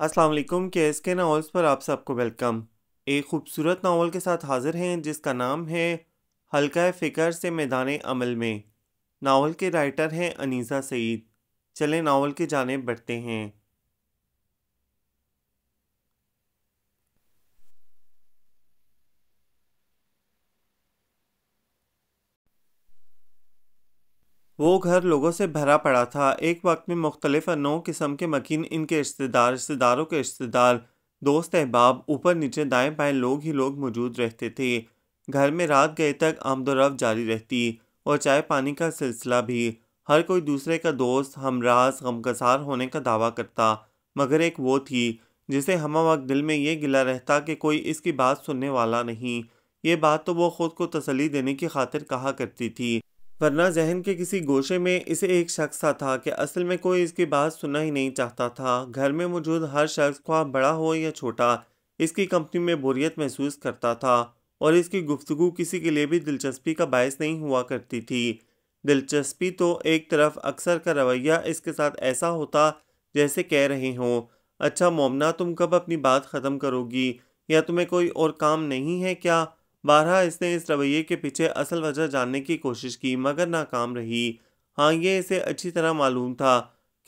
अस्सलाम वालेकुम के नावल्स पर आप सबको वेलकम। एक खूबसूरत नावल के साथ हाजिर हैं जिसका नाम है हल्का फ़िक्र से मैदान अमल में। नावल के राइटर हैं अनीसा सईद। चलें नावल की जानिब बढ़ते हैं। वो घर लोगों से भरा पड़ा था। एक वक्त में मुख्तलिफ नौ किस्म के मकीन, इनके रिश्तेदारों के रिश्तेदार, दोस्त अहबाब, ऊपर नीचे दाएं बाएं लोग ही लोग मौजूद रहते थे। घर में रात गए तक आमदोरफ्त जारी रहती और चाय पानी का सिलसिला भी। हर कोई दूसरे का दोस्त, हमराज, गमगसार होने का दावा करता, मगर एक वो थी जिसे हमा वक्त दिल में ये गिला रहता कि कोई इसकी बात सुनने वाला नहीं। ये बात तो वो खुद को तसल्ली देने की खातिर कहा करती थी, वरना जहन के किसी गोशे में इसे एक शख्स सा था कि असल में कोई इसकी बात सुनना ही नहीं चाहता था। घर में मौजूद हर शख्स, ख्वाह बड़ा हो या छोटा, इसकी कंपनी में बोरियत महसूस करता था और इसकी गुफ्तगू किसी के लिए भी दिलचस्पी का बायस नहीं हुआ करती थी। दिलचस्पी तो एक तरफ, अक्सर का रवैया इसके साथ ऐसा होता जैसे कह रहे हों, अच्छा मोमना, तुम कब अपनी बात ख़त्म करोगी, या तुम्हें कोई और काम नहीं है क्या। बारहा इसने इस रवैये के पीछे असल वजह जानने की कोशिश की, मगर नाकाम रही। हाँ, ये इसे अच्छी तरह मालूम था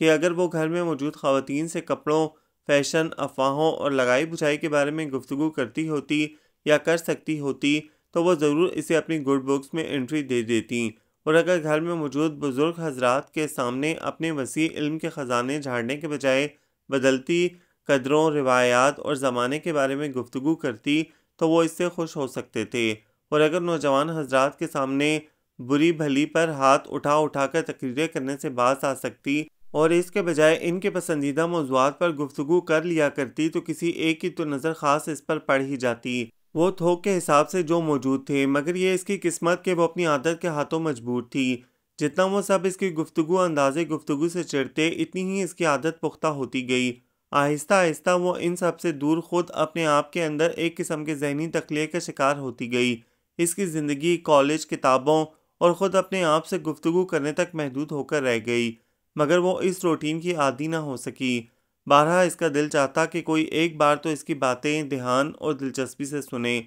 कि अगर वो घर में मौजूद ख़वातीन से कपड़ों, फैशन, अफवाहों और लगाई बुझाई के बारे में गुफ्तगू करती होती या कर सकती होती, तो वो ज़रूर इसे अपनी गुड बुक्स में एंट्री दे देती। और अगर घर में मौजूद बुज़ुर्ग हजरात के सामने अपने वसी इल्म के ख़जाने झाड़ने के बजाय बदलती कदरों, रिवायात और ज़माने के बारे में गुफ्तगू करती, तो वो इससे खुश हो सकते थे। और अगर नौजवान हजरात के सामने बुरी भली पर हाथ उठा उठा कर तकरीरें करने से बाज आ सकती और इसके बजाय इनके पसंदीदा मौज़ूआत पर गुफ्तगू कर लिया करती, तो किसी एक की तो नज़र ख़ास इस पर पड़ ही जाती। वो थोक के हिसाब से जो मौजूद थे, मगर ये इसकी किस्मत के वो अपनी आदत के हाथों मजबूर थी। जितना वो सब इसकी गुफ्तगू अंदाज़े गुफ्तगू से चिढ़ते, इतनी ही इसकी आदत पुख्ता होती गई। आहिस्ता आहिस्ता वो इन सब से दूर खुद अपने आप के अंदर एक किस्म के जहनी तख्लिये का शिकार होती गई। इसकी ज़िंदगी कॉलेज, किताबों और ख़ुद अपने आप से गुफ्तगू करने तक महदूद होकर रह गई, मगर वो इस रूटीन की आदी ना हो सकी। बारहा इसका दिल चाहता कि कोई एक बार तो इसकी बातें ध्यान और दिलचस्पी से सुने,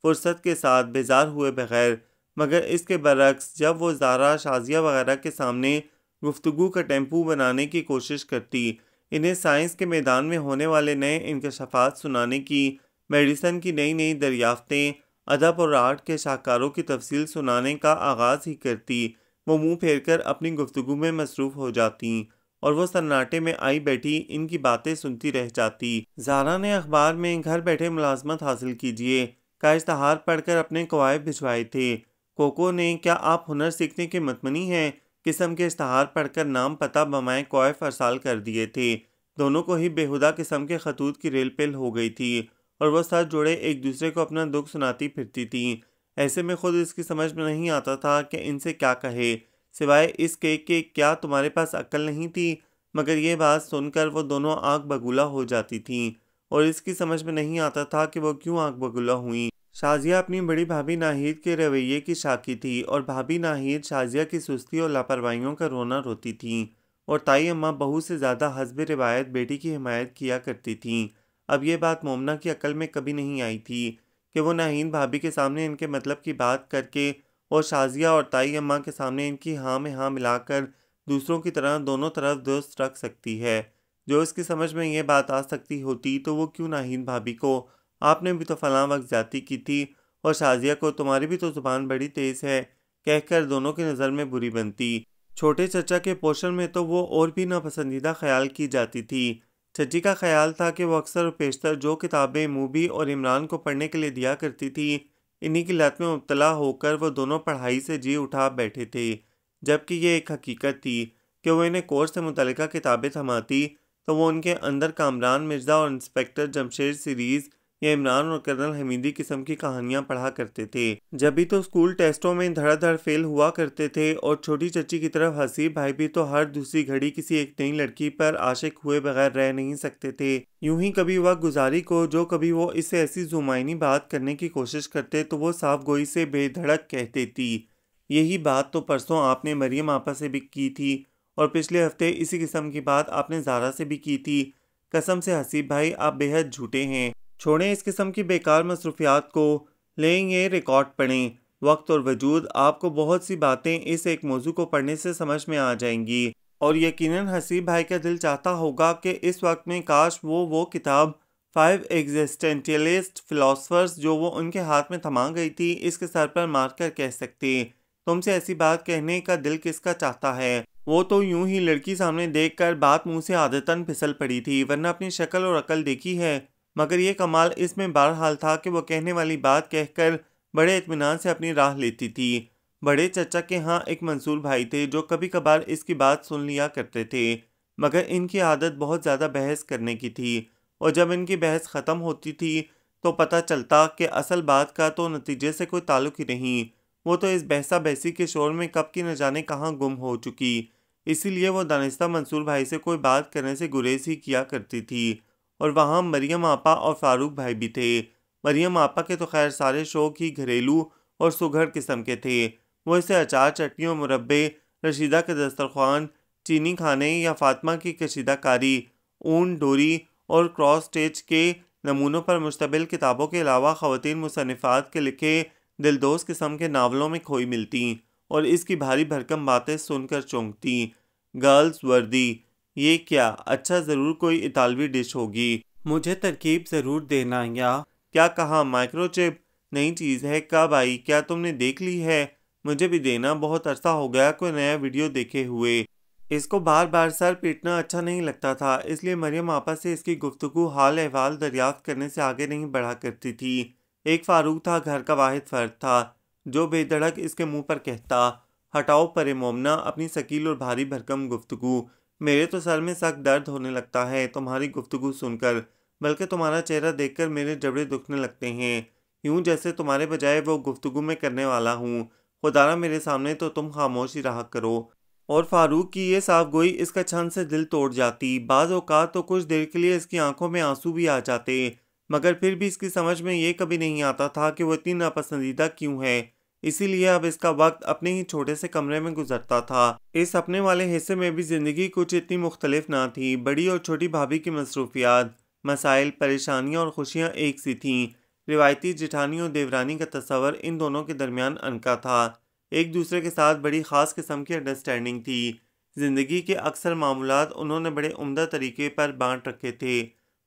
फुर्सत के साथ, बेजार हुए बगैर। मगर इसके बरक्स जब वो ज़ारा, शाजिया वगैरह के सामने गुफ्तगू का टेम्पू बनाने की कोशिश करती, इन्हें साइंस के मैदान में होने वाले नए इंकशाफात सुनाने की, मेडिसन की नई नई दरियाफ्तें, अदब और आर्ट के शाहकारों की तफसील सुनाने का आगाज़ ही करती, वो मुंह फेर कर अपनी गुफ्तगू में मसरूफ़ हो जाती और वो सन्नाटे में आई बैठी इनकी बातें सुनती रह जाती। ज़ारा ने अखबार में घर बैठे मुलाजमत हासिल कीजिए का इश्तहार पढ़कर अपने कवायद भिजवाए थे। कोको ने क्या आप हुनर सीखने के मतमनी हैं किस्म के इश्तहार पढ़कर नाम पता बमाए कॉयफ अरसाल कर दिए थे। दोनों को ही बेहुदा किस्म के खतूत की रेल पेल हो गई थी और वह साथ जोड़े एक दूसरे को अपना दुख सुनाती फिरती थी। ऐसे में खुद इसकी समझ में नहीं आता था कि इनसे क्या कहे, सिवाय इसके कि क्या तुम्हारे पास अक्ल नहीं थी। मगर ये बात सुनकर वो दोनों आग बगुला हो जाती थीं और इसकी समझ में नहीं आता था कि वो क्यों आग बगुला हुई। शाजिया अपनी बड़ी भाभी नाहिद के रवैये की शाकी थी और भाभी नाहिद शाजिया की सुस्ती और लापरवाहियों का रोना रोती थीं, और ताई अम्मा बहू से ज़्यादा हस्ब रिवायत बेटी की हिमायत किया करती थीं। अब ये बात मोमना की अक्ल में कभी नहीं आई थी कि वो नाहिद भाभी के सामने इनके मतलब की बात करके और शाजिया और ताई अम्मा के सामने इनकी हाँ में हाँ मिलाकर दूसरों की तरह दोनों तरफ दोस्त रख सकती है। जो इसकी समझ में ये बात आ सकती होती तो वो क्यों नाहिद भाभी को, आपने भी तो फलां वक्त ज्यादती की थी, और शाजिया को, तुम्हारी भी तो जुबान बड़ी तेज़ है, कहकर दोनों की नज़र में बुरी बनती। छोटे चचा के पोषण में तो वो और भी नापसंदीदा ख्याल की जाती थी। चची का ख्याल था कि वो अक्सर और पेशतर जो किताबें मूबी और इमरान को पढ़ने के लिए दिया करती थी, इन्हीं की लत में मुब्तला होकर वो दोनों पढ़ाई से जी उठा बैठे थे, जबकि ये एक हकीकत थी कि वो इन्हें कोर्स से मुतल्लिका किताबें थमाती तो वो उनके अंदर कामरान मिर्ज़ा और इंस्पेक्टर जमशेद सीरीज़ या इमरान और कर्नल हमीदी किस्म की कहानियाँ पढ़ा करते थे। जब भी तो स्कूल टेस्टों में धड़ाधड़ फेल हुआ करते थे और छोटी चची की तरफ हसीब भाई भी तो हर दूसरी घड़ी किसी एक नई लड़की पर आशिक हुए बगैर रह नहीं सकते थे। यूं ही कभी वह गुजारी को जो कभी वो इससे ऐसी जुमाइनी बात करने की कोशिश करते तो वो साफ गोई से बेधड़क कह देती। यही बात तो परसों आपने मरियम आपा से भी की थी और पिछले हफ्ते इसी किस्म की बात आपने ज़ारा से भी की थी। कसम से हसीब भाई, आप बेहद झूठे हैं। छोड़ें इस किस्म की बेकार मसरूफियात को, लें ये रिकॉर्ड पढ़ें। वक्त और वजूद, आपको बहुत सी बातें इस एक मौजू को पढ़ने से समझ में आ जाएंगी। और यकीनन हसीब भाई का दिल चाहता होगा कि इस वक्त में काश वो किताब 5 एग्जिस्टेंशियलिस्ट फिलोसफर्स जो वो उनके हाथ में थमा गई थी, इसके सर पर मारकर कह सकते, तुमसे ऐसी बात कहने का दिल किसका चाहता है। वो तो यूं ही लड़की सामने देखकर बात मुंह से आदतन फिसल पड़ी थी, वरना अपनी शक्ल और अकल देखी है। मगर ये कमाल इसमें बहरहाल था कि वो कहने वाली बात कहकर बड़े इत्मीनान से अपनी राह लेती थी। बड़े चचा के यहाँ एक मंसूर भाई थे जो कभी कभार इसकी बात सुन लिया करते थे, मगर इनकी आदत बहुत ज़्यादा बहस करने की थी, और जब इनकी बहस ख़त्म होती थी तो पता चलता कि असल बात का तो नतीजे से कोई ताल्लुक ही नहीं। वो तो इस बहसा बहसी के शोर में कब की न जाने कहाँ गुम हो चुकी। इसीलिए वो दानिस्ता मंसूर भाई से कोई बात करने से गुरेज ही किया करती थी। और वहाँ मरियम आपा और फारूक भाई भी थे। मरियम आपा के तो खैर सारे शौक ही घरेलू और सुघड़ किस्म के थे। वो इसे अचार, चटनियों, मुरब्बे, रशीदा के दस्तरखान, चीनी खाने या फातिमा की कशीदाकारी, ऊन, डोरी और क्रॉस स्टिच के नमूनों पर मुश्तमिल किताबों के अलावा ख़वातीन मुसन्निफ़ात के लिखे दिलदोज़ किस्म के नावलों में खोई मिलती और इसकी भारी भरकम बातें सुनकर चौंकती। गर्ल्स वर्दी, ये क्या? अच्छा, ज़रूर कोई इतालवी डिश होगी। मुझे तरकीब ज़रूर देना। या क्या कहा? माइक्रोचिप नई चीज़ है, कब आई? क्या तुमने देख ली है? मुझे भी देना, बहुत अरसा हो गया कोई नया वीडियो देखे हुए। इसको बार बार सर पीटना अच्छा नहीं लगता था, इसलिए मरियम आपा से इसकी गुफ्तगू हाल अहवाल दरियाफ्त करने से आगे नहीं बढ़ा करती थी। एक फारूक था, घर का वाहिद फर्द था जो बेधड़क इसके मुंह पर कहता, हटाओ परे मोमना अपनी शकील और भारी भरकम गुफ्तगू। मेरे तो सर में सख्त दर्द होने लगता है तुम्हारी गुफ्तगू सुनकर, बल्कि तुम्हारा चेहरा देखकर मेरे जबड़े दुखने लगते हैं, यूं जैसे तुम्हारे बजाय वो गुफ्तगू में करने वाला हूँ। खुदारा मेरे सामने तो तुम खामोश ही रहा करो। और फारूक की ये साफ गोई इसका छन से दिल तोड़ जाती। बाज़ औक़ात तो कुछ देर के लिए इसकी आंखों में आंसू भी आ जाते, मगर फिर भी इसकी समझ में ये कभी नहीं आता था कि वो इतनी नापसंदीदा क्यों है। इसीलिए अब इसका वक्त अपने ही छोटे से कमरे में गुजरता था। इस अपने वाले हिस्से में भी ज़िंदगी कुछ इतनी मुख्तलिफ ना थी। बड़ी और छोटी भाभी की मसरूफियात, मसाइल, परेशानियाँ और खुशियाँ एक सी थीं। रिवायती जेठानी और देवरानी का तस्वर इन दोनों के दरमियान अनका था। एक दूसरे के साथ बड़ी ख़ास किस्म की अंडरस्टैंडिंग थी। ज़िंदगी के अक्सर मामूलात उन्होंने बड़े उम्दा तरीके पर बांट रखे थे,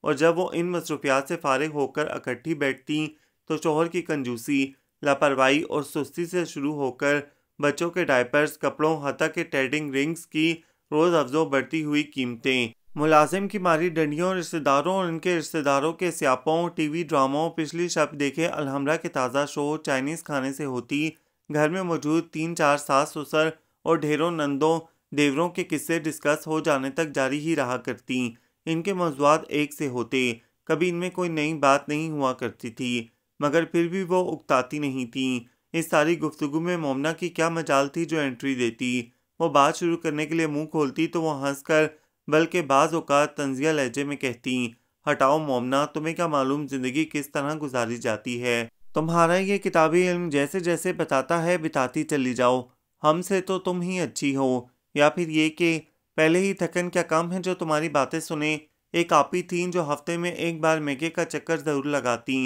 और जब वो इन मसरूफियात से फारिग होकर इकट्ठी बैठती तो शोहर की कंजूसी, लापरवाही और सुस्ती से शुरू होकर बच्चों के डायपर्स, कपड़ों, हत्ता के ट्रेडिंग रिंग्स की रोज़ अफजो बढ़ती हुई कीमतें, मुलाजिम की मारी डंडियों, रिश्तेदारों और उनके रिश्तेदारों के स्यापों, टीवी ड्रामों, पिछली शब देखे अलहमरा के ताज़ा शो, चाइनीज़ खाने से होती घर में मौजूद 3-4 सास ससुर और ढेरों नंदों देवरों के किस्से डिस्कस हो जाने तक जारी ही रहा करती। इनके मौज़ूआत एक से होते, कभी इनमें कोई नई बात नहीं हुआ करती थी, मगर फिर भी वो उकताती नहीं थीं। इस सारी गुफ्तगू में मोमना की क्या मजाल थी जो एंट्री देती। वो बात शुरू करने के लिए मुंह खोलती तो वो हंसकर, बल्कि बाज़ औक़ात तंज़िया लहजे में कहती, हटाओ मोमना, तुम्हें क्या मालूम ज़िंदगी किस तरह गुजारी जाती है। तुम्हारा ये किताबी इल्म जैसे जैसे बताता है बिताती चली जाओ, हमसे तो तुम ही अच्छी हो। या फिर ये कि पहले ही थकन क्या कम है जो तुम्हारी बातें सुने। एक आपी थीं जो हफ्ते में एक बार मेके का चक्कर ज़रूर लगाती।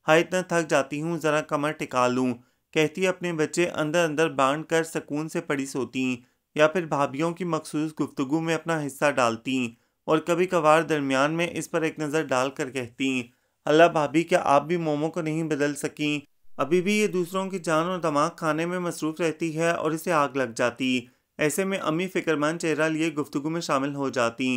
हाय इतना थक जाती हूँ, ज़रा कमर टिका लूँ, कहती अपने बच्चे अंदर अंदर बांध कर सुकून से पड़ी सोती। या फिर भाभीियों की मखसूस गुफ्तगू में अपना हिस्सा डालती और कभी कभार दरमियान में इस पर एक नज़र डाल कर कहती, अल्लाह भाभी, क्या आप भी मोमो को नहीं बदल सकी? अभी भी ये दूसरों की जान और दिमाग खाने में मसरूफ़ रहती है और इसे आग लग जाती। ऐसे में अम्मी फ़िक्रमंद चेहरा लिए गुफ्तगू में शामिल हो जाती।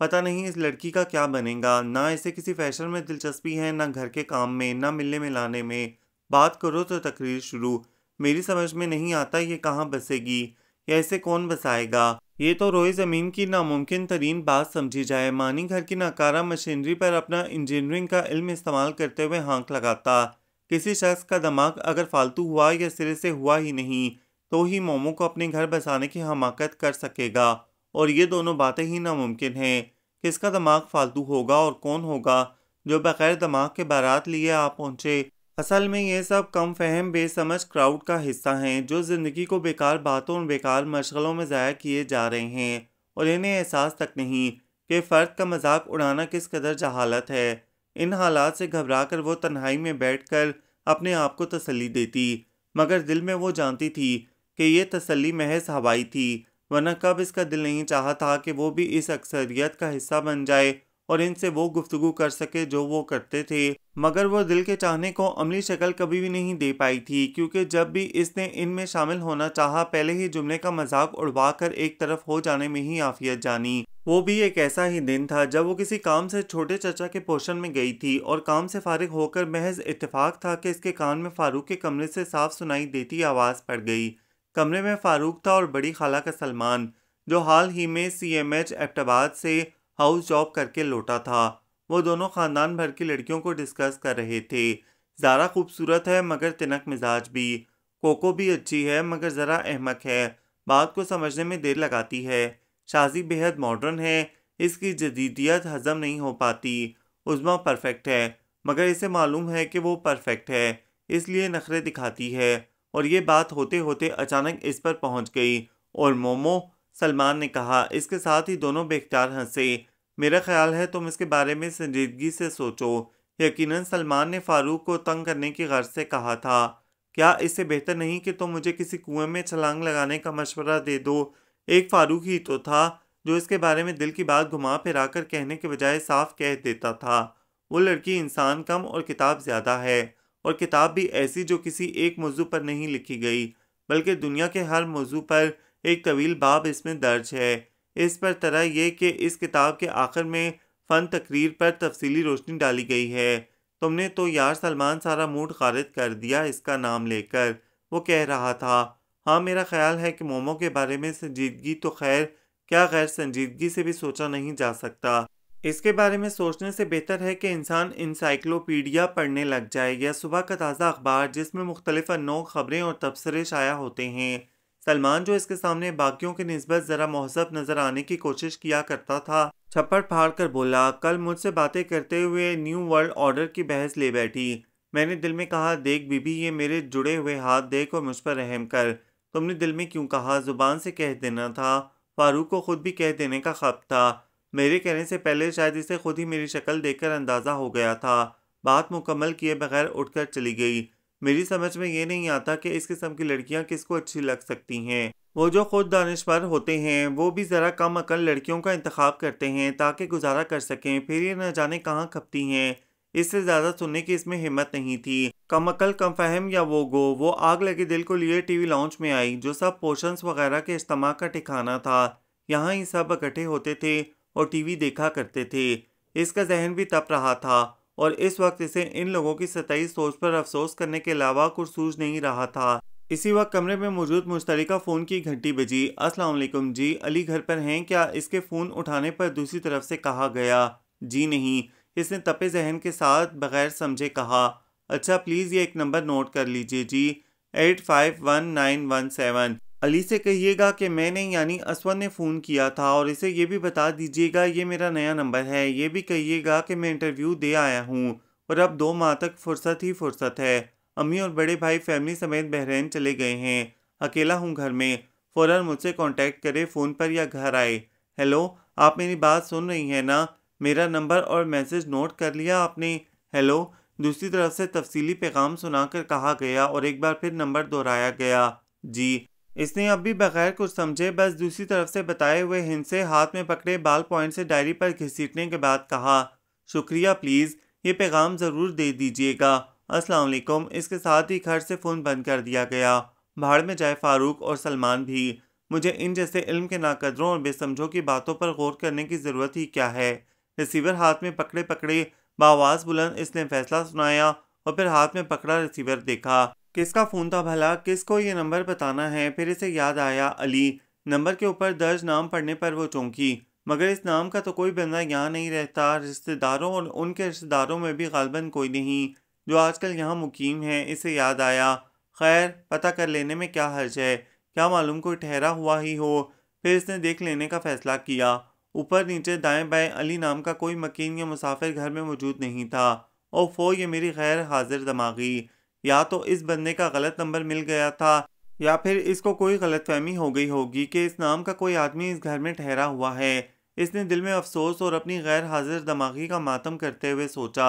पता नहीं इस लड़की का क्या बनेगा, ना इसे किसी फैशन में दिलचस्पी है, ना घर के काम में, ना मिलने मिलाने में। बात करो तो तकरीर शुरू। मेरी समझ में नहीं आता ये कहाँ बसेगी या इसे कौन बसाएगा। ये तो रोए ज़मीन की नामुमकिन तरीन बात समझी जाए। मानी घर की नाकारा मशीनरी पर अपना इंजीनियरिंग का इल्म इस्तेमाल करते हुए हाँक लगाता। किसी शख्स का दिमाग अगर फालतू हुआ या सिरे से हुआ ही नहीं तो ही मोमो को अपने घर बसाने की हमाकत कर सकेगा, और ये दोनों बातें ही नामुमकिन हैं। किसका दिमाग फालतू होगा और कौन होगा जो बगैर दिमाग के बारात लिए आ पहुँचे। असल में ये सब कम फहम बेसमझ क्राउड का हिस्सा हैं जो ज़िंदगी को बेकार बातों और बेकार मशगलों में ज़ाया किए जा रहे हैं, और इन्हें एहसास तक नहीं कि फ़र्द का मजाक उड़ाना किस कदर जहालत है। इन हालात से घबराकर वो तन्हाई में बैठकर अपने आप को तसल्ली देती, मगर दिल में वो जानती थी कि ये तसल्ली महज हवाई थी, वरना कब इसका दिल नहीं चाहा था कि वो भी इस अक्सरियत का हिस्सा बन जाए और इनसे वो गुफ्तगू कर सके जो वो करते थे। मगर वो दिल के चाहने को अमली शक्ल कभी भी नहीं दे पाई थी, क्योंकि जब भी इसने इनमें शामिल होना चाहा, पहले ही जुमले का मजाक उड़वा कर एक तरफ हो जाने में ही आफियत जानी। वो भी एक ऐसा ही दिन था जब वो किसी काम से छोटे चचा के पोषण में गई थी और काम से फारिग होकर महज इत्तेफाक था कि इसके कान में फारूक के कमरे से साफ सुनाई देती आवाज़ पड़ गई। कमरे में फारूक था और बड़ी खाला का सलमान, जो हाल ही में CMH एबटाबाद से हाउस जॉब करके लौटा था। वो दोनों खानदान भर की लड़कियों को डिस्कस कर रहे थे। ज़ारा खूबसूरत है मगर तिनक मिजाज भी। कोको भी अच्छी है मगर ज़रा अहमक है, बात को समझने में देर लगाती है। शाजी बेहद मॉडर्न है, इसकी जदीदियत हजम नहीं हो पाती। उज़्मा परफेक्ट है मगर इसे मालूम है कि वो परफेक्ट है, इसलिए नखरे दिखाती है। और ये बात होते होते अचानक इस पर पहुंच गई। और मोमो, सलमान ने कहा। इसके साथ ही दोनों बेख्तियार हंसे। मेरा ख्याल है तुम इसके बारे में संजीदगी से सोचो। यकीनन सलमान ने फारूक को तंग करने की गर्ज से कहा था। क्या इससे बेहतर नहीं कि तुम मुझे किसी कुएं में छलांग लगाने का मशवरा दे दो। एक फारूक ही तो था जो इसके बारे में दिल की बात घुमा फिरा कर कहने के बजाय साफ कह देता था। वो लड़की इंसान कम और किताब ज्यादा है, और किताब भी ऐसी जो किसी एक मौजू पर नहीं लिखी गई, बल्कि दुनिया के हर मौजू पर एक तवील बाब इसमें दर्ज है। इस पर तरह यह कि इस किताब के आखिर में फ़न तकरीर पर तफसीली रोशनी डाली गई है। तुमने तो यार सलमान सारा मूड खारिज कर दिया इसका नाम लेकर। वो कह रहा था। हाँ, मेरा ख्याल है कि मोमो के बारे में संजीदगी तो खैर, क्या गैर संजीदगी से भी सोचा नहीं जा सकता। इसके बारे में सोचने से बेहतर है कि इंसान इंसाइक्लोपीडिया पढ़ने लग जाए या सुबह का ताज़ा अखबार जिसमें मुख्तलिफ नौ खबरें और तबसरे शाया होते हैं। सलमान, जो इसके सामने बाकियों की निस्बत ज़रा महज़ब नज़र आने की कोशिश किया करता था, छप्पड़ फाड़ कर बोला। कल मुझसे बातें करते हुए न्यू वर्ल्ड ऑर्डर की बहस ले बैठी। मैंने दिल में कहा, देख बीबी, ये मेरे जुड़े हुए हाथ देख और मुझ पर रहम कर। तुमने दिल में क्यों कहा, जुबान से कह देना था। फारूक को खुद भी कह देने का खब था। मेरे कहने से पहले शायद इसे खुद ही मेरी शक्ल देखकर अंदाज़ा हो गया था। बात मुकम्मल किए बगैर उठकर चली गई। मेरी समझ में ये नहीं आता कि इस किस्म की लड़कियां किसको अच्छी लग सकती हैं। वो जो खुद दानिशवर होते हैं वो भी ज़रा कम अकल लड़कियों का इंतखाब करते हैं ताकि गुजारा कर सकें, फिर ये न जाने कहाँ खपती हैं। इससे ज़्यादा सुनने की इसमें हिम्मत नहीं थी। कम अकल, कम फहम या वो गो, वो आग लगे दिल को लिए टीवी लाउंज में आई, जो सब पोर्शंस वगैरह के इज्तिमा का ठिकाना था। यहाँ ही सब इकट्ठे होते थे और टीवी देखा करते थे। इसका जहन भी तप रहा था और इस वक्त इसे इन लोगों की सतही सोच पर अफसोस करने के अलावा कुछ सूझ नहीं रहा था। इसी वक्त कमरे में मौजूद मुश्तरिका फ़ोन की घंटी बजी। अस्सलाम वालेकुम जी, अली घर पर हैं क्या? इसके फ़ोन उठाने पर दूसरी तरफ से कहा गया। जी नहीं, इसने तपे जहन के साथ बगैर समझे कहा। अच्छा प्लीज़ ये एक नंबर नोट कर लीजिए जी, 851917। अली से कहिएगा कि मैंने यानी असवर ने फ़ोन किया था, और इसे ये भी बता दीजिएगा ये मेरा नया नंबर है। ये भी कहिएगा कि मैं इंटरव्यू दे आया हूँ और अब 2 माह तक फुर्सत ही फुर्सत है। अम्मी और बड़े भाई फैमिली समेत बहरीन चले गए हैं। अकेला हूँ घर में। फ़ौरन मुझसे कांटेक्ट करे, फ़ोन पर या घर आए। हेलो, आप मेरी बात सुन रही हैं ना? मेरा नंबर और मैसेज नोट कर लिया आपने? हेलो। दूसरी तरफ से तफसीली पैगाम सुनाकर कहा गया और एक बार फिर नंबर दोहराया गया। जी। इसने अब भी बगैर कुछ समझे बस दूसरी तरफ से बताए हुए हिंद से हाथ में पकड़े बाल पॉइंट से डायरी पर घसीटने के बाद कहा, शुक्रिया, प्लीज़ ये पैगाम ज़रूर दे दीजिएगा। अस्सलाम वालेकुम। इसके साथ ही घर से फ़ोन बंद कर दिया गया। भाड़ में जाए फारूक और सलमान भी। मुझे इन जैसे इल्म के नाकदरों और बेसमझों की बातों पर गौर करने की ज़रूरत ही क्या है। रिसीवर हाथ में पकड़े पकड़े बावाज़ बुलंद इसने फैसला सुनाया और फिर हाथ में पकड़ा रिसीवर देखा। किसका फ़ोन था भला? किसको ये नंबर बताना है? फिर इसे याद आया, अली। नंबर के ऊपर दर्ज नाम पढ़ने पर वो चौंकी, मगर इस नाम का तो कोई बंदा यहाँ नहीं रहता। रिश्तेदारों और उनके रिश्तेदारों में भी गालबन कोई नहीं जो आजकल यहाँ मुकीम है। इसे याद आया, खैर पता कर लेने में क्या हर्ज है, क्या मालूम कोई ठहरा हुआ ही हो। फिर इसने देख लेने का फैसला किया। ऊपर नीचे दाएं बाएं अली नाम का कोई मकीन या मुसाफिर घर में मौजूद नहीं था। ओफो, ये मेरी गैर हाजिर दिमागी। या तो इस बंदे का गलत नंबर मिल गया था या फिर इसको कोई गलतफहमी हो गई होगी कि इस नाम का कोई आदमी इस घर में ठहरा हुआ है। इसने दिल में अफसोस और अपनी गैर हाजिर दिमागी का मातम करते हुए सोचा।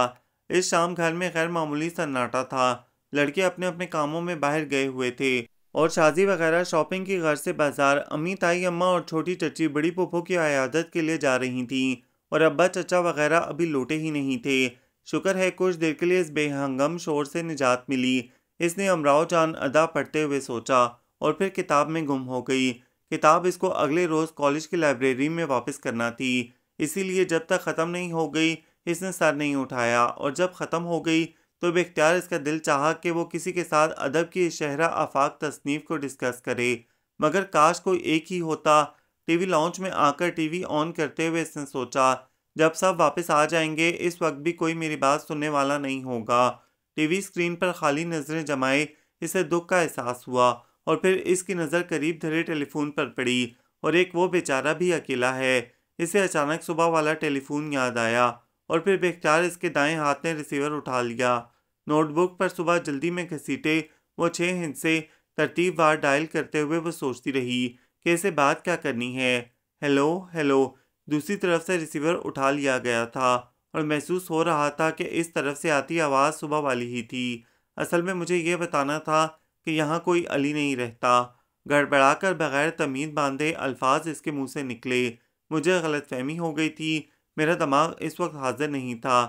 इस शाम घर में गैर मामूली सन्नाटा था। लड़के अपने अपने कामों में बाहर गए हुए थे और शादी वगैरह शॉपिंग की गर्ज से बाजार। अम्मी, ताई अम्मा और छोटी चची बड़ी फूफो की अयादत के लिए जा रही थीं और अब्बा चचा वगैरह अभी लौटे ही नहीं थे। शुक्र है कुछ देर के लिए इस बेहंगम शोर से निजात मिली। इसने अमराव जान अदा पढ़ते हुए सोचा और फिर किताब में गुम हो गई। किताब इसको अगले रोज कॉलेज की लाइब्रेरी में वापस करना थी, इसीलिए जब तक ख़त्म नहीं हो गई इसने सर नहीं उठाया, और जब ख़त्म हो गई तो बेख्तियार इसका दिल चाहा कि वो किसी के साथ अदब की शहरा आफाक तसनीफ को डिस्कस करे। मगर काश कोई एक ही होता। टीवी लाउंज में आकर टीवी ऑन करते हुए इसने सोचा, जब सब वापस आ जाएंगे इस वक्त भी कोई मेरी बात सुनने वाला नहीं होगा। टीवी स्क्रीन पर खाली नजरें जमाए इसे दुख का एहसास हुआ और फिर इसकी नज़र करीब धरे टेलीफोन पर पड़ी और एक वो बेचारा भी अकेला है। इसे अचानक सुबह वाला टेलीफोन याद आया और फिर बेख्तियार इसके दाएं हाथ ने रिसीवर उठा लिया। नोटबुक पर सुबह जल्दी में घसीटे वो 6 हिस्से तरतीबवार डायल करते हुए वो सोचती रही कि इसे बात क्या करनी है। Hello hello. दूसरी तरफ से रिसीवर उठा लिया गया था और महसूस हो रहा था कि इस तरफ से आती आवाज़ सुबह वाली ही थी। असल में मुझे ये बताना था कि यहाँ कोई अली नहीं रहता। गड़बड़ाकर बगैर तमीज़ बांधे अल्फाज इसके मुंह से निकले। मुझे गलतफहमी हो गई थी। मेरा दिमाग इस वक्त हाजिर नहीं था।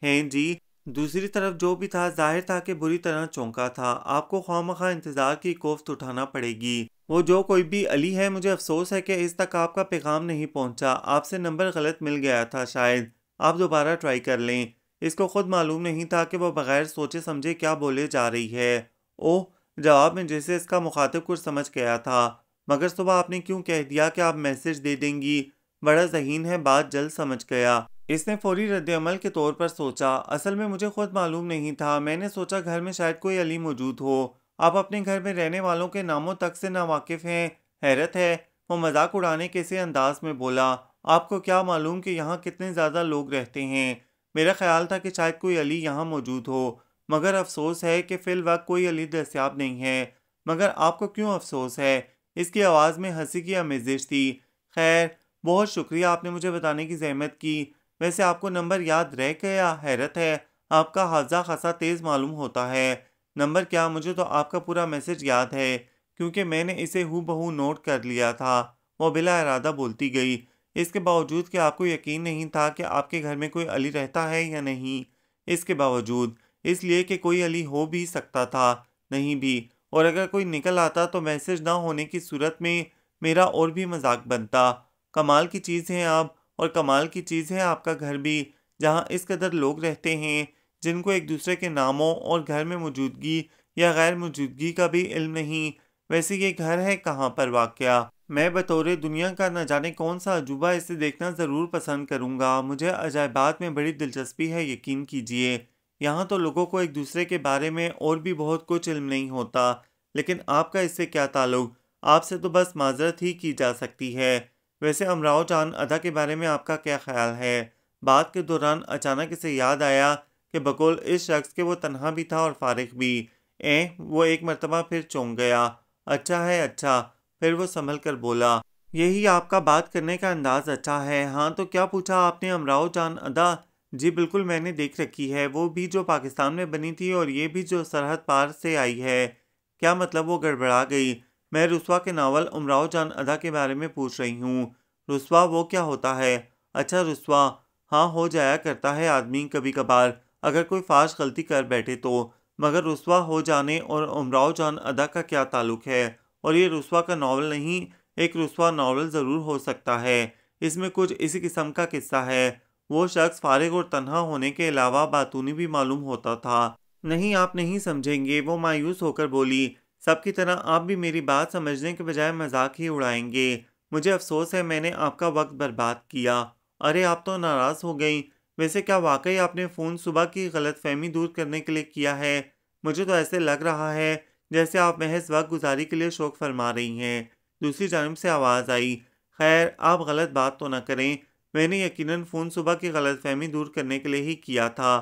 हैं जी। दूसरी तरफ जो भी था जाहिर था कि बुरी तरह चौंका था। आपको खामखा इंतज़ार की कोफ्त उठाना पड़ेगी। वो जो कोई भी अली है, मुझे अफसोस है कि इस तक आपका पैगाम नहीं पहुंचा। आपसे नंबर गलत मिल गया था शायद। आप दोबारा ट्राई कर लें। इसको खुद मालूम नहीं था कि वह बगैर सोचे समझे क्या बोले जा रही है। ओह! जवाब में जैसे इसका मुखातिब कुछ समझ गया था। मगर सुबह आपने क्यों कह दिया कि आप मैसेज दे देंगी? बड़ा ज़हीन है, बात जल्द समझ गया। इसने फौरी रद्द-ए-अमल के तौर पर सोचा। असल में मुझे खुद मालूम नहीं था। मैंने सोचा घर में शायद कोई अली मौजूद हो। आप अपने घर में रहने वालों के नामों तक से नावाकिफ़ हैं। हैरत है। वो मजाक उड़ाने के से अंदाज में बोला। आपको क्या मालूम कि यहाँ कितने ज़्यादा लोग रहते हैं। मेरा ख्याल था कि शायद कोई अली यहाँ मौजूद हो, मगर अफसोस है कि फ़िल वक्त कोई अली दस्तयाब नहीं है। मगर आपको क्यों अफसोस है? इसकी आवाज़ में हंसी की आमेज़िश थी। खैर, बहुत शुक्रिया, आपने मुझे बताने की ज़हमत की। वैसे आपको नंबर याद रह गया? हैरत है, आपका हाफ़ज़ा खासा तेज़ मालूम होता है। नंबर क्या, मुझे तो आपका पूरा मैसेज याद है, क्योंकि मैंने इसे हूबहू नोट कर लिया था। वो बिला इरादा बोलती गई। इसके बावजूद कि आपको यकीन नहीं था कि आपके घर में कोई अली रहता है या नहीं। इसके बावजूद, इसलिए कि कोई अली हो भी सकता था, नहीं भी। और अगर कोई निकल आता तो मैसेज ना होने की सूरत में मेरा और भी मजाक बनता। कमाल की चीज़ है आप, और कमाल की चीज़ है आपका घर भी, जहाँ इस कदर लोग रहते हैं जिनको एक दूसरे के नामों और घर में मौजूदगी या गैर मौजूदगी का भी इल्म नहीं। वैसे ये घर है कहाँ पर वाक़या? मैं बतौर दुनिया का न जाने कौन सा अजूबा इसे देखना ज़रूर पसंद करूँगा। मुझे अजायबात में बड़ी दिलचस्पी है, यकीन कीजिए। यहाँ तो लोगों को एक दूसरे के बारे में और भी बहुत कुछ इल्म नहीं होता, लेकिन आपका इससे क्या ताल्लुक? आपसे तो बस माजरत ही की जा सकती है। वैसे अमराव जान अदा के बारे में आपका क्या ख्याल है? बात के दौरान अचानक इसे याद आया कि बकौल इस शख्स के वो तन्हा भी था और फारिग भी। वो एक मर्तबा फिर चौंक गया। अच्छा है, अच्छा। फिर वो संभल कर बोला, यही आपका बात करने का अंदाज अच्छा है। हाँ, तो क्या पूछा आपने अमराव जान अदा? जी बिल्कुल, मैंने देख रखी है। वो भी जो पाकिस्तान में बनी थी और ये भी जो सरहद पार से आई है। क्या मतलब? वो गड़बड़ा गई। मैं रुस्वा के नावल उमराव जान अदा के बारे में पूछ रही हूँ। रुस्वा वो क्या होता है? अच्छा, रुस्वा। हाँ, हो जाया करता है आदमी कभी कभार, अगर कोई फाश गलती कर बैठे तो। मगर रुस्वा हो जाने और उमराव जान अदा का क्या ताल्लुक है? और ये रुस्वा का नावल नहीं, एक रुस्वा नावल ज़रूर हो सकता है। इसमें कुछ इसी किस्म का किस्सा है। वो शख्स फारिग और तन्हा होने के अलावा बातूनी भी मालूम होता था। नहीं, आप नहीं समझेंगे, वो मायूस होकर बोली। सबकी तरह आप भी मेरी बात समझने के बजाय मजाक ही उड़ाएंगे। मुझे अफसोस है मैंने आपका वक्त बर्बाद किया। अरे, आप तो नाराज़ हो गई। वैसे क्या वाकई आपने फ़ोन सुबह की गलतफहमी दूर करने के लिए किया है? मुझे तो ऐसे लग रहा है जैसे आप महज वक्त गुजारी के लिए शौक फरमा रही हैं। दूसरी जानिब से आवाज़ आई, खैर आप गलत बात तो न करें। मैंने यकीनन फ़ोन सुबह की गलतफहमी दूर करने के लिए ही किया था,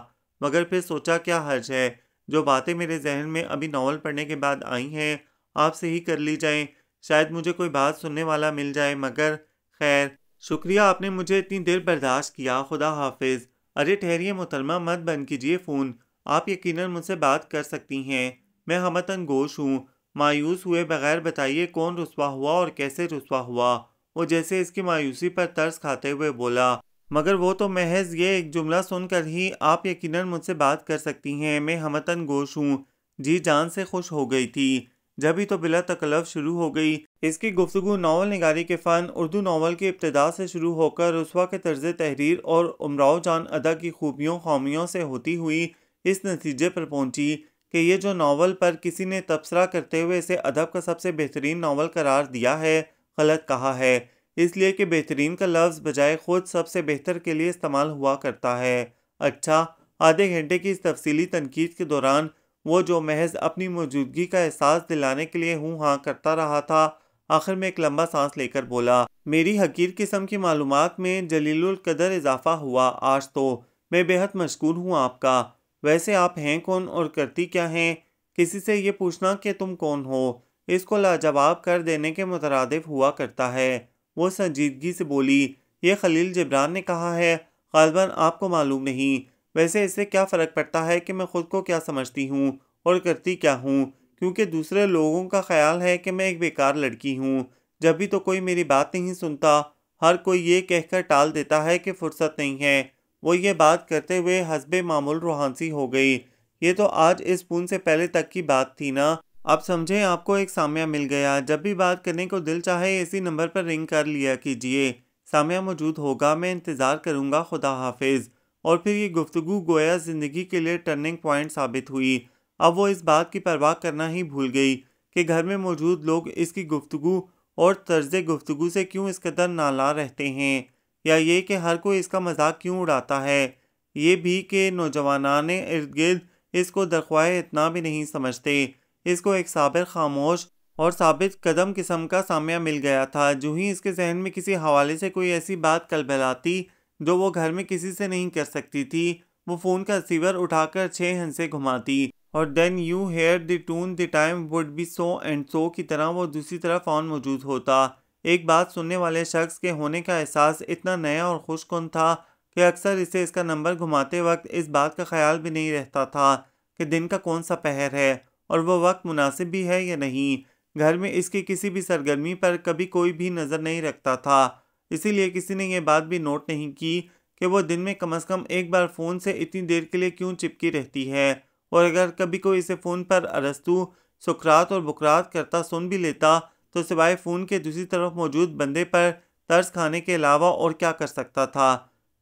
मगर फिर सोचा क्या हर्ज है, जो बातें मेरे जहन में अभी नावल पढ़ने के बाद आई हैं आपसे ही कर ली जाएं। शायद मुझे कोई बात सुनने वाला मिल जाए, मगर खैर शुक्रिया, आपने मुझे इतनी देर बर्दाश्त किया। खुदा हाफिज। अरे ठहरिए मोहतरमा, मत बंद कीजिए फ़ोन। आप यकीनन मुझसे बात कर सकती हैं। मैं हमतन गोश हूँ। मायूस हुए बगैर बताइए कौन रुस्वा हुआ और कैसे रुस्वा हुआ। वो जैसे इसकी मायूसी पर तरस खाते हुए बोला। मगर वो तो महज ये एक जुमला सुनकर ही आप यकीनन मुझसे बात कर सकती हैं। मैं हमतन गोश हूँ। जी जान से खुश हो गई थी। जब ही तो बिला तकल्लुफ़ शुरू हो गई। इसकी गुफ्तगू नावल निगारी के फ़न, उर्दू नावल की इब्तिदा से शुरू होकर रुस्वा के तर्ज तहरीर और उमराव जान अदा की खूबियों खामियों से होती हुई इस नतीजे पर पहुंची कि ये जो नावल पर किसी ने तबसरा करते हुए इसे अदब का सबसे बेहतरीन नावल करार दिया है, गलत कहा है। इसलिए कि बेहतरीन का लफ्ज़ बजाय खुद सबसे बेहतर के लिए इस्तेमाल हुआ करता है। अच्छा, आधे घंटे की इस तफसीली तनकीद के दौरान वो जो महज अपनी मौजूदगी का एहसास दिलाने के लिए हूँ हाँ करता रहा था, आखिर में एक लंबा सांस लेकर बोला, मेरी हकीर किस्म की मालूमात में जलीलुल कदर इजाफा हुआ। आज तो मैं बेहद मशकूर हूँ आपका। वैसे आप हैं कौन और करती क्या हैं? किसी से ये पूछना कि तुम कौन हो, इसको लाजवाब कर देने के मुतरादिफ हुआ करता है। वो संजीदगी से बोली, ये खलील जिब्रान ने कहा है, गालिबन आपको मालूम नहीं। वैसे इससे क्या फ़र्क पड़ता है कि मैं खुद को क्या समझती हूँ और करती क्या हूँ, क्योंकि दूसरे लोगों का ख्याल है कि मैं एक बेकार लड़की हूँ। जब भी तो कोई मेरी बात नहीं सुनता, हर कोई ये कहकर टाल देता है कि फुर्सत नहीं है। वो ये बात करते हुए हस्बे मामूल रूहानसी हो गई। ये तो आज इस पून से पहले तक की बात थी ना। अब समझें आपको एक सामिया मिल गया। जब भी बात करने को दिल चाहे इसी नंबर पर रिंग कर लिया कीजिए। सामिया मौजूद होगा, मैं इंतज़ार करूँगा। खुदा हाफिज़। और फिर ये गुफ्तगू गोया ज़िंदगी के लिए टर्निंग पॉइंट साबित हुई। अब वो इस बात की परवाह करना ही भूल गई कि घर में मौजूद लोग इसकी गुफ्तगू और तर्ज़ गुफ्तगू से क्यों इस कदर नाला रहते हैं, या ये कि हर कोई इसका मजाक क्यों उड़ाता है। ये भी कि नौजवानान इर्द गिर्द इसको दरख्वाए इतना भी नहीं समझते। इसको एक साबिर खामोश और साबित कदम किस्म का सामिया मिल गया था। जो ही इसके जहन में किसी हवाले से कोई ऐसी बात कलबलाती जो वो घर में किसी से नहीं कर सकती थी, वो फ़ोन का रिसीवर उठाकर 6 हंसे घुमाती और then you hear the tune the time would be so and so की तरह वो दूसरी तरफ ऑन मौजूद होता। एक बात सुनने वाले शख्स के होने का एहसास इतना नया और खुशकुन था कि अक्सर इसे इसका नंबर घुमाते वक्त इस बात का ख्याल भी नहीं रहता था कि दिन का कौन सा पहर है और वह वक्त मुनासिब भी है या नहीं। घर में इसकी किसी भी सरगर्मी पर कभी कोई भी नज़र नहीं रखता था। इसीलिए किसी ने यह बात भी नोट नहीं की कि वो दिन में कम से कम एक बार फ़ोन से इतनी देर के लिए क्यों चिपकी रहती है। और अगर कभी कोई इसे फ़ोन पर अरस्तू, सुकरात और बुकरात करता सुन भी लेता तो सिवाय फ़ोन के दूसरी तरफ मौजूद बंदे पर तरस खाने के अलावा और क्या कर सकता था।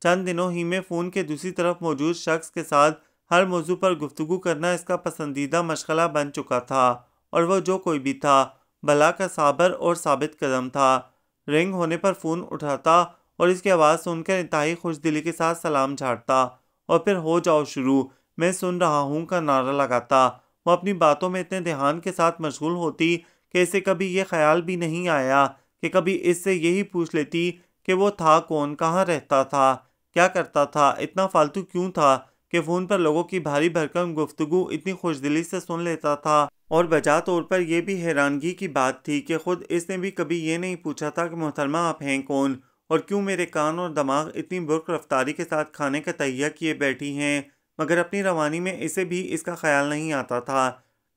चंद दिनों ही में फ़ोन के दूसरी तरफ मौजूद शख्स के साथ हर मौजू पर गुफ्तगू करना इसका पसंदीदा मशगला बन चुका था। और वह जो कोई भी था, भला का साबर और साबित कदम था। रिंग होने पर फ़ोन उठाता और इसकी आवाज़ सुनकर इंतहाई खुशदिली के साथ सलाम झाड़ता और फिर हो जाओ शुरू, मैं सुन रहा हूँ का नारा लगाता। वो अपनी बातों में इतने ध्यान के साथ मशगूल होती कि इसे कभी ये ख्याल भी नहीं आया कि कभी इससे यही पूछ लेती कि वो था कौन, कहाँ रहता था, क्या करता था, इतना फालतू क्यों था कि फ़ोन पर लोगों की भारी भरकम गुफ्तगू इतनी खुशदिली से सुन लेता था। और बजा तौर पर यह भी हैरानगी की बात थी कि खुद इसने भी कभी ये नहीं पूछा था कि मोहतरमा आप हैं कौन और क्यों मेरे कान और दिमाग इतनी बुर्क रफ्तारी के साथ खाने का तहिया किए बैठी हैं। मगर अपनी रवानी में इसे भी इसका ख्याल नहीं आता था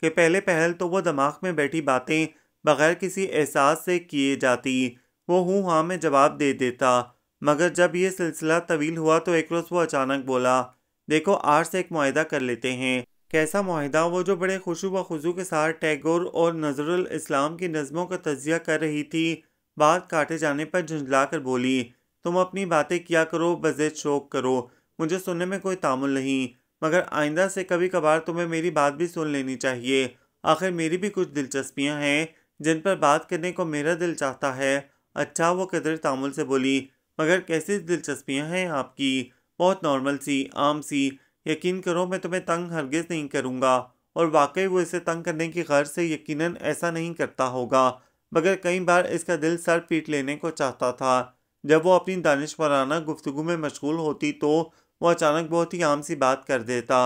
कि पहले पहल तो वो दिमाग में बैठी बातें बगैर किसी एहसास से किए जाती। वो हूँ हाँ में जवाब दे देता। मगर जब ये सिलसिला तवील हुआ तो एक रोज़ वो अचानक बोला, देखो आज से एक मुआहिदा कर लेते हैं। कैसा मुआहिदा? वो जो बड़े खुशू व खुजू के साथ टैगोर और नजरुल इस्लाम की नज़मों का तजिया कर रही थी, बात काटे जाने पर झुंझला कर बोली, तुम अपनी बातें किया करो, बज़ेद शौक करो, मुझे सुनने में कोई तामुल नहीं। मगर आइंदा से कभी कभार तुम्हें मेरी बात भी सुन लेनी चाहिए। आखिर मेरी भी कुछ दिलचस्पियां हैं जिन पर बात करने को मेरा दिल चाहता है। अच्छा, वो कदर तामुल से बोली, मगर कैसी दिलचस्पियां हैं आपकी? बहुत नॉर्मल सी, आम सी। यकीन करो मैं तुम्हें तंग हरगिज़ नहीं करूँगा। और वाकई वो इसे तंग करने की गर्ज से यकीनन ऐसा नहीं करता होगा, मगर कई बार इसका दिल सर पीट लेने को चाहता था। जब वो अपनी दानिशवराना गुफ्तगू में मशगूल होती तो वो अचानक बहुत ही आम सी बात कर देता।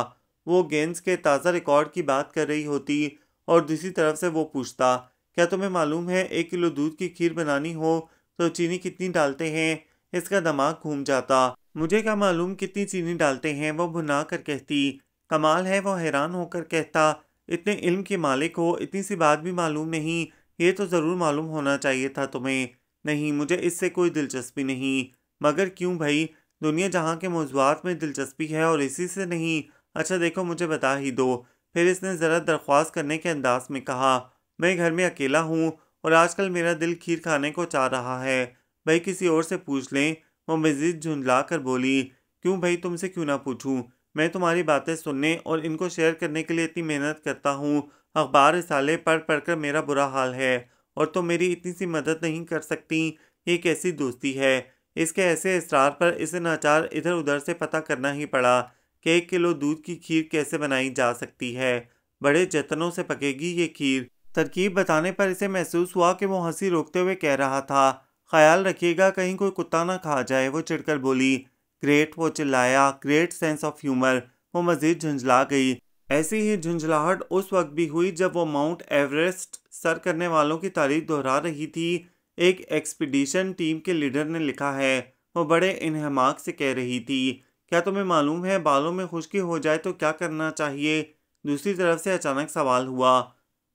वो गेंस के ताज़ा रिकॉर्ड की बात कर रही होती और दूसरी तरफ से वो पूछता, क्या तुम्हें मालूम है 1 किलो दूध की खीर बनानी हो तो चीनी कितनी डालते हैं? इसका दिमाग घूम जाता। मुझे क्या मालूम कितनी चीनी डालते हैं, वो भुना कर कहती। कमाल है, वो हैरान होकर कहता, इतने इल्म के मालिक हो, इतनी सी बात भी मालूम नहीं। ये तो ज़रूर मालूम होना चाहिए था तुम्हें। नहीं, मुझे इससे कोई दिलचस्पी नहीं। मगर क्यों भाई, दुनिया जहाँ के मौज़ूआत में दिलचस्पी है और इसी से नहीं। अच्छा देखो, मुझे बता ही दो। फिर इसने ज़रा दरख्वास्त करने के अंदाज में कहा, मैं घर में अकेला हूँ और आजकल मेरा दिल खीर खाने को चाह रहा है। भाई किसी और से पूछ लें। वो मज़ीद झुंझला कर बोली, क्यों भाई, तुमसे क्यों ना पूछूं? मैं तुम्हारी बातें सुनने और इनको शेयर करने के लिए इतनी मेहनत करता हूँ। अखबार रिसाले पढ़ पढ़ कर मेरा बुरा हाल है और तुम मेरी इतनी सी मदद नहीं कर सकती। ये कैसी दोस्ती है? इसके ऐसे इसरार पर इसे नाचार इधर उधर से पता करना ही पड़ा कि 1 किलो दूध की खीर कैसे बनाई जा सकती है। बड़े जतनों से पकेगी ये खीर। तरकीब बताने पर इसे महसूस हुआ कि वो हंसी रोकते हुए कह रहा था, ख्याल रखिएगा कहीं कोई कुत्ता ना खा जाए। वो चिढ़कर बोली, ग्रेट, वो चिल्लाया, ग्रेट सेंस ऑफ ह्यूमर। वो मजीद झुंझला गई। ऐसी ही झुंझलाहट उस वक्त भी हुई जब वो माउंट एवरेस्ट सर करने वालों की तारीफ दोहरा रही थी। एक एक्सपीडिशन टीम के लीडर ने लिखा है, वो बड़े इन्हमाक से कह रही थी, क्या तुम्हें मालूम है बालों में खुश्की हो जाए तो क्या करना चाहिए? दूसरी तरफ से अचानक सवाल हुआ,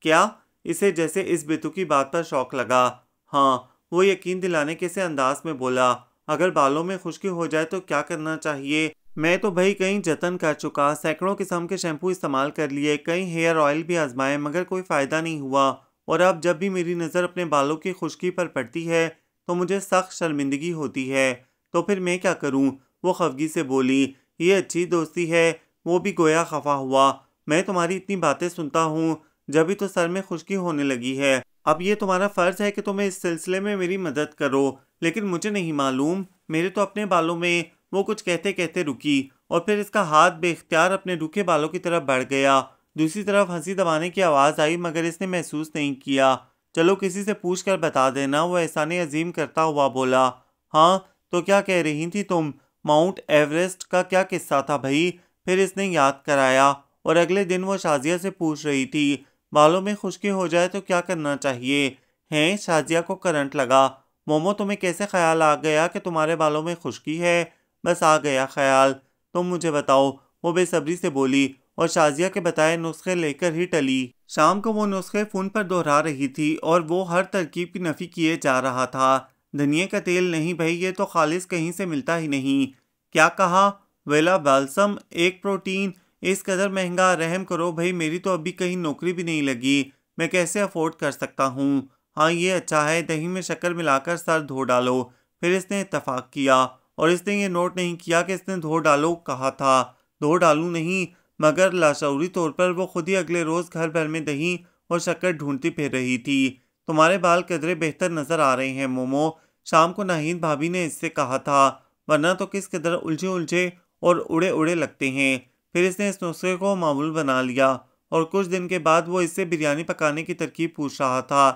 क्या? इसे जैसे इस बेतुकी बात पर शौक लगा। हाँ, वो यकीन दिलाने के से अंदाज में बोला, अगर बालों में खुश्की हो जाए तो क्या करना चाहिए? मैं तो भाई कई जतन कर चुका, सैकड़ों किस्म के शैम्पू इस्तेमाल कर लिए, कई हेयर ऑयल भी आजमाए, मगर कोई फ़ायदा नहीं हुआ। और अब जब भी मेरी नज़र अपने बालों की खुश्की पर पड़ती है तो मुझे सख्त शर्मिंदगी होती है। तो फिर मैं क्या करूं? वो खफगी से बोली, ये अच्छी दोस्ती है। वो भी गोया खफा हुआ, मैं तुम्हारी इतनी बातें सुनता हूँ जब भी तो सर में खुश्की होने लगी है। अब ये तुम्हारा फ़र्ज़ है कि तुम्हें इस सिलसिले में मेरी मदद करो, लेकिन मुझे नहीं मालूम, मेरे तो अपने बालों में। वो कुछ कहते कहते रुकी और फिर इसका हाथ बेख्तियार अपने रूखे बालों की तरफ बढ़ गया। दूसरी तरफ हंसी दबाने की आवाज़ आई, मगर इसने महसूस नहीं किया। चलो किसी से पूछ कर बता देना, वो एहसाने अजीम करता हुआ बोला। हाँ, तो क्या कह रही थी तुम? माउंट एवरेस्ट का क्या किस्सा था भाई? फिर इसने याद कराया। और अगले दिन वो शाजिया से पूछ रही थी, बालों में खुश्की हो जाए तो क्या करना चाहिए? हैं? शाजिया को करंट लगा। मोमो, तुम्हें कैसे ख्याल आ गया कि तुम्हारे बालों में खुश्की है? बस आ गया ख्याल, तुम मुझे बताओ। वो बेसब्री से बोली और शाजिया के बताए नुस्खे लेकर ही टली। शाम को वो नुस्खे फ़ोन पर दोहरा रही थी और वो हर तरकीब की नफ़ी किए जा रहा था। धनिए का तेल नहीं भाई, ये तो खालिस कहीं से मिलता ही नहीं। क्या कहा? वेला बाल्सम, एक प्रोटीन, इस कदर महंगा? रहम करो भाई, मेरी तो अभी कहीं नौकरी भी नहीं लगी, मैं कैसे अफोर्ड कर सकता हूँ? हाँ ये अच्छा है, दही में शक्कर मिलाकर सर धो डालो। फिर इसने इत्तफाक किया और इसने ये नोट नहीं किया कि इसने धो डालो कहा था। धो डालू नहीं, मगर लाशऊरी तौर पर वो खुद ही अगले रोज़ घर भर में दही और शक्कर ढूंढती फिर रही थी। तुम्हारे बाल कदरे बेहतर नज़र आ रहे हैं मोमो, शाम को नाहिद भाभी ने इससे कहा था, वरना तो किस कदर उलझे उलझे और उड़े उड़े लगते हैं। फिर इसने इस नुस्खे को मामूल बना लिया और कुछ दिन के बाद वो इससे बिरयानी पकाने की तरकीब पूछ रहा था।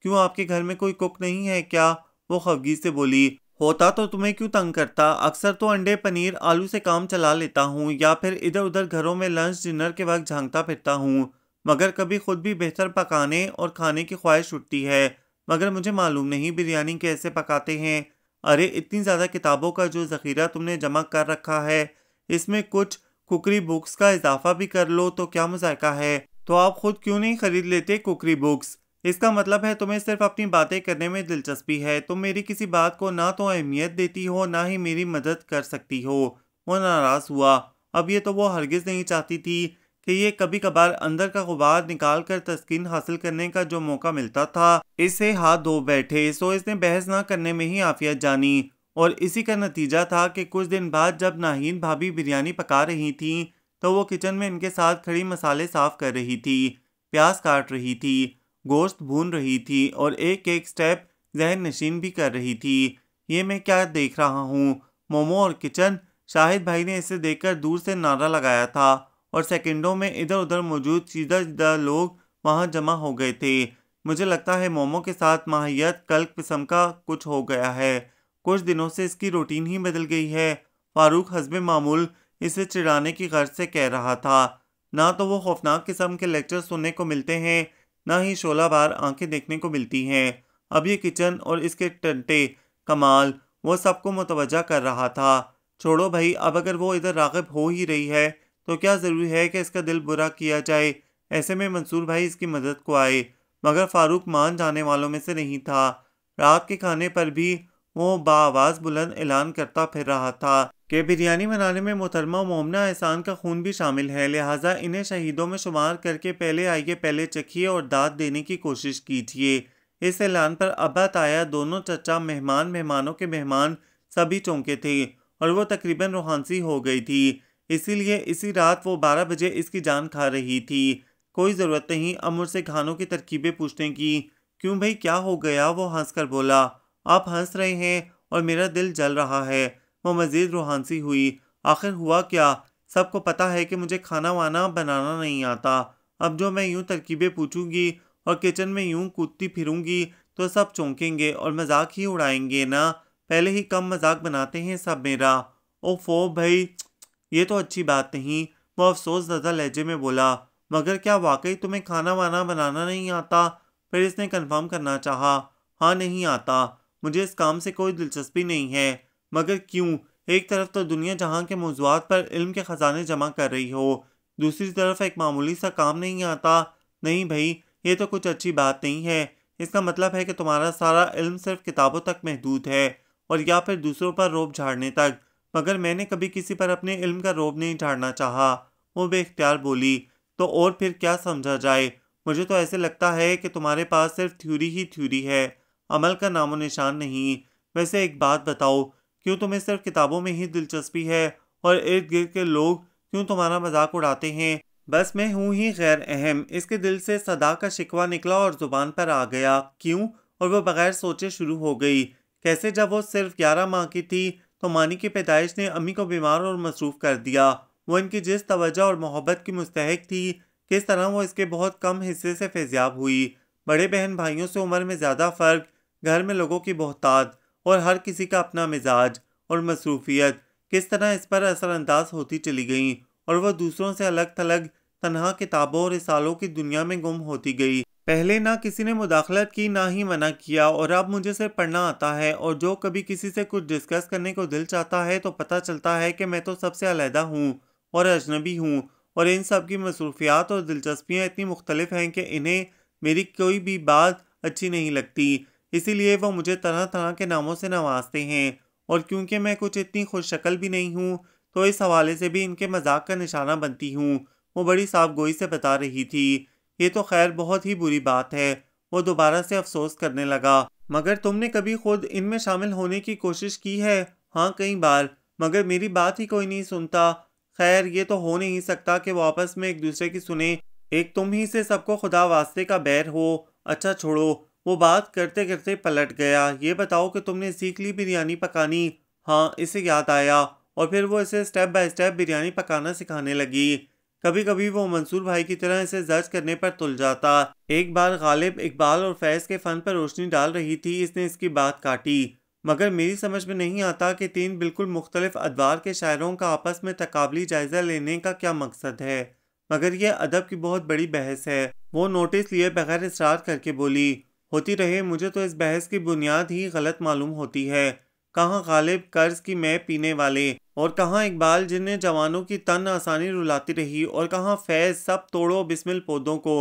क्यों, आपके घर में कोई कुक नहीं है क्या? वो खफगी से बोली, होता तो तुम्हें क्यों तंग करता? अक्सर तो अंडे पनीर आलू से काम चला लेता हूँ या फिर इधर उधर घरों में लंच डिनर के वक्त झांकता फिरता हूँ, मगर कभी खुद भी बेहतर पकाने और खाने की ख्वाहिश उठती है। मगर मुझे मालूम नहीं बिरयानी कैसे पकाते हैं। अरे इतनी ज़्यादा किताबों का जो ज़ख़ीरा तुमने जमा कर रखा है, इसमें कुछ कुकरी बुक्स का इजाफा भी कर लो तो क्या मज़ाक़ा है। तो आप खुद क्यों नहीं खरीद लेते कुकरी बुक्स? इसका मतलब है तुम्हें सिर्फ अपनी बातें करने में दिलचस्पी है। तुम मेरी किसी बात को ना तो अहमियत देती हो, ना ही मेरी मदद कर सकती हो। वो नाराज़ हुआ। अब ये तो वो हरगिज़ नहीं चाहती थी कि ये कभी कभार अंदर का गुबार निकाल कर तस्कीन हासिल करने का जो मौका मिलता था इससे हाथ धो बैठे। सो इसने बहस ना करने में ही आफियत जानी और इसी का नतीजा था कि कुछ दिन बाद जब नाहीन भाभी बिरयानी पका रही थी तो वो किचन में इनके साथ खड़ी मसाले साफ कर रही थी, प्याज काट रही थी, गोश्त भून रही थी और एक एक स्टेप जहन नशीन भी कर रही थी। ये मैं क्या देख रहा हूँ? मोमो और किचन। शाहिद भाई ने इसे देखकर दूर से नारा लगाया था और सेकंडों में इधर उधर मौजूद सीधा सीधा लोग वहां जमा हो गए थे। मुझे लगता है मोमो के साथ माहियत कल किस्म का कुछ हो गया है। कुछ दिनों से इसकी रूटीन ही बदल गई है। फारूक हस्बे मामूल इसे चिढ़ाने की गर्ज से कह रहा था। ना तो वो खौफनाक किस्म के लेक्चर सुनने को मिलते हैं, ना ही शोला बार आंखें देखने को मिलती हैं। अब ये किचन और इसके टंटे कमाल। वो सबको मुतवज्जा कर रहा था। छोड़ो भाई, अब अगर वो इधर राग़िब हो ही रही है तो क्या ज़रूरी है कि इसका दिल बुरा किया जाए। ऐसे में मंसूर भाई इसकी मदद को आए, मगर फारूक मान जाने वालों में से नहीं था। रात के खाने पर भी वो बाआवाज़ बुलंद ऐलान करता फिर रहा था कि बिरयानी बनाने में मोहतरमा मोमना एहसान का खून भी शामिल है, लिहाजा इन्हें शहीदों में शुमार करके पहले आइए पहले चखिए और दाद देने की कोशिश कीजिए। इस ऐलान पर अब्बा ताया दोनों चचा मेहमान मेहमानों के मेहमान सभी चौंके थे और वो तकरीबन रूहानसी हो गई थी। इसीलिए इसी रात वो 12 बजे इसकी जान खा रही थी। कोई ज़रूरत नहीं अब मुझसे खानों की तरकीबें पूछने की। क्यों भाई, क्या हो गया? वो हंसकर बोला। आप हंस रहे हैं और मेरा दिल जल रहा है। वो मज़ीद रूहानसी हुई। आखिर हुआ क्या? सबको पता है कि मुझे खाना वाना बनाना नहीं आता। अब जो मैं यूं तरकीबें पूछूंगी और किचन में यूं कूदती फिरूंगी तो सब चौंकेंगे और मजाक ही उड़ाएंगे ना। पहले ही कम मजाक बनाते हैं सब मेरा। ओफो भाई, ये तो अच्छी बात नहीं। वो अफसोस ज़्यादा लहजे में बोला। मगर क्या वाकई तुम्हें खाना वाना बनाना नहीं आता? फिर इसने कंफर्म करना चाहा। हाँ, नहीं आता। मुझे इस काम से कोई दिलचस्पी नहीं है। मगर क्यों? एक तरफ तो दुनिया जहाँ के मौज़ूआत पर इल्म के ख़जाने जमा कर रही हो, दूसरी तरफ एक मामूली सा काम नहीं आता। नहीं भाई, ये तो कुछ अच्छी बात नहीं है। इसका मतलब है कि तुम्हारा सारा इल्म सिर्फ किताबों तक महदूद है और या फिर दूसरों पर रोब झाड़ने तक। मगर मैंने कभी किसी पर अपने इल्म का रोब नहीं झाड़ना चाहा। वो बेख्तियार बोली। तो और फिर क्या समझा जाए? मुझे तो ऐसे लगता है कि तुम्हारे पास सिर्फ थ्योरी ही थ्योरी है, अमल का नामो निशान नहीं। वैसे एक बात बताओ, क्यों तुम्हें सिर्फ किताबों में ही दिलचस्पी है और इर्द गिर्द के लोग क्यों तुम्हारा मजाक उड़ाते हैं? बस मैं हूँ ही गैर अहम। इसके दिल से सदा का शिकवा निकला और जुबान पर आ गया। क्यों? और वो बगैर सोचे शुरू हो गई। कैसे? जब वो सिर्फ 11 माह की थी तो मानी की पैदाइश ने अम्मी को बीमार और मसरूफ़ कर दिया। वो इनकी जिस तवज्जो और मोहब्बत की मुस्तहिक थी, किस तरह वो इसके बहुत कम हिस्से से फैज़याब हुई। बड़े बहन भाइयों से उम्र में ज़्यादा फ़र्क, घर में लोगों की बहुतात और हर किसी का अपना मिजाज और मसरूफियत किस तरह इस पर असरअंदाज होती चली गई और वह दूसरों से अलग थलग तन्हा किताबों और रिसालों की दुनिया में गुम होती गई। पहले ना किसी ने मुदाखलत की ना ही मना किया और अब मुझे सिर्फ पढ़ना आता है और जो कभी किसी से कुछ डिस्कस करने को दिल चाहता है तो पता चलता है कि मैं तो सबसे अलहदा हूँ और अजनबी हूँ और इन सब की मसरूफियात और दिलचस्पियाँ इतनी मुख्तलिफ हैं कि इन्हें मेरी कोई भी बात अच्छी नहीं लगती। इसीलिए वो मुझे तरह तरह के नामों से नवाजते हैं और क्योंकि मैं कुछ इतनी खुश शक्ल भी नहीं हूँ तो इस हवाले से भी इनके मजाक का निशाना बनती हूँ। वो बड़ी साफ गोई से बता रही थी। ये तो खैर बहुत ही बुरी बात है। वो दोबारा से अफसोस करने लगा। मगर तुमने कभी खुद इनमें शामिल होने की कोशिश की है? हाँ, कई बार, मगर मेरी बात ही कोई नहीं सुनता। खैर, ये तो हो नहीं सकता कि वो आपस में एक दूसरे की सुने। एक तुम ही से सबको खुदा वास्ते का बैर हो। अच्छा छोड़ो। वो बात करते करते पलट गया। ये बताओ कि तुमने सीख ली बिरयानी पकानी? हाँ, इसे याद आया और फिर वो इसे स्टेप बाय स्टेप बिरयानी पकाना सिखाने लगी। कभी कभी वो मंसूर भाई की तरह इसे जज करने पर तुल जाता। एक बार गालिब इकबाल और फैज़ के फ़न पर रोशनी डाल रही थी, इसने इसकी बात काटी। मगर मेरी समझ में नहीं आता कि 3 बिल्कुल मुख्तलिफ अदवार के शायरों का आपस में तकाबली जायज़ा लेने का क्या मकसद है। मगर यह अदब की बहुत बड़ी बहस है। वो नोटिस लिए बगैर इसरार करके बोली। होती रहे, मुझे तो इस बहस की बुनियाद ही गलत मालूम होती है। कहाँ गालिब कर्ज की मैं पीने वाले और कहाँ इकबाल जिन्हें जवानों की तन आसानी रुलाती रही और कहाँ फैज़ सब तोड़ो बिस्मिल पौधों को।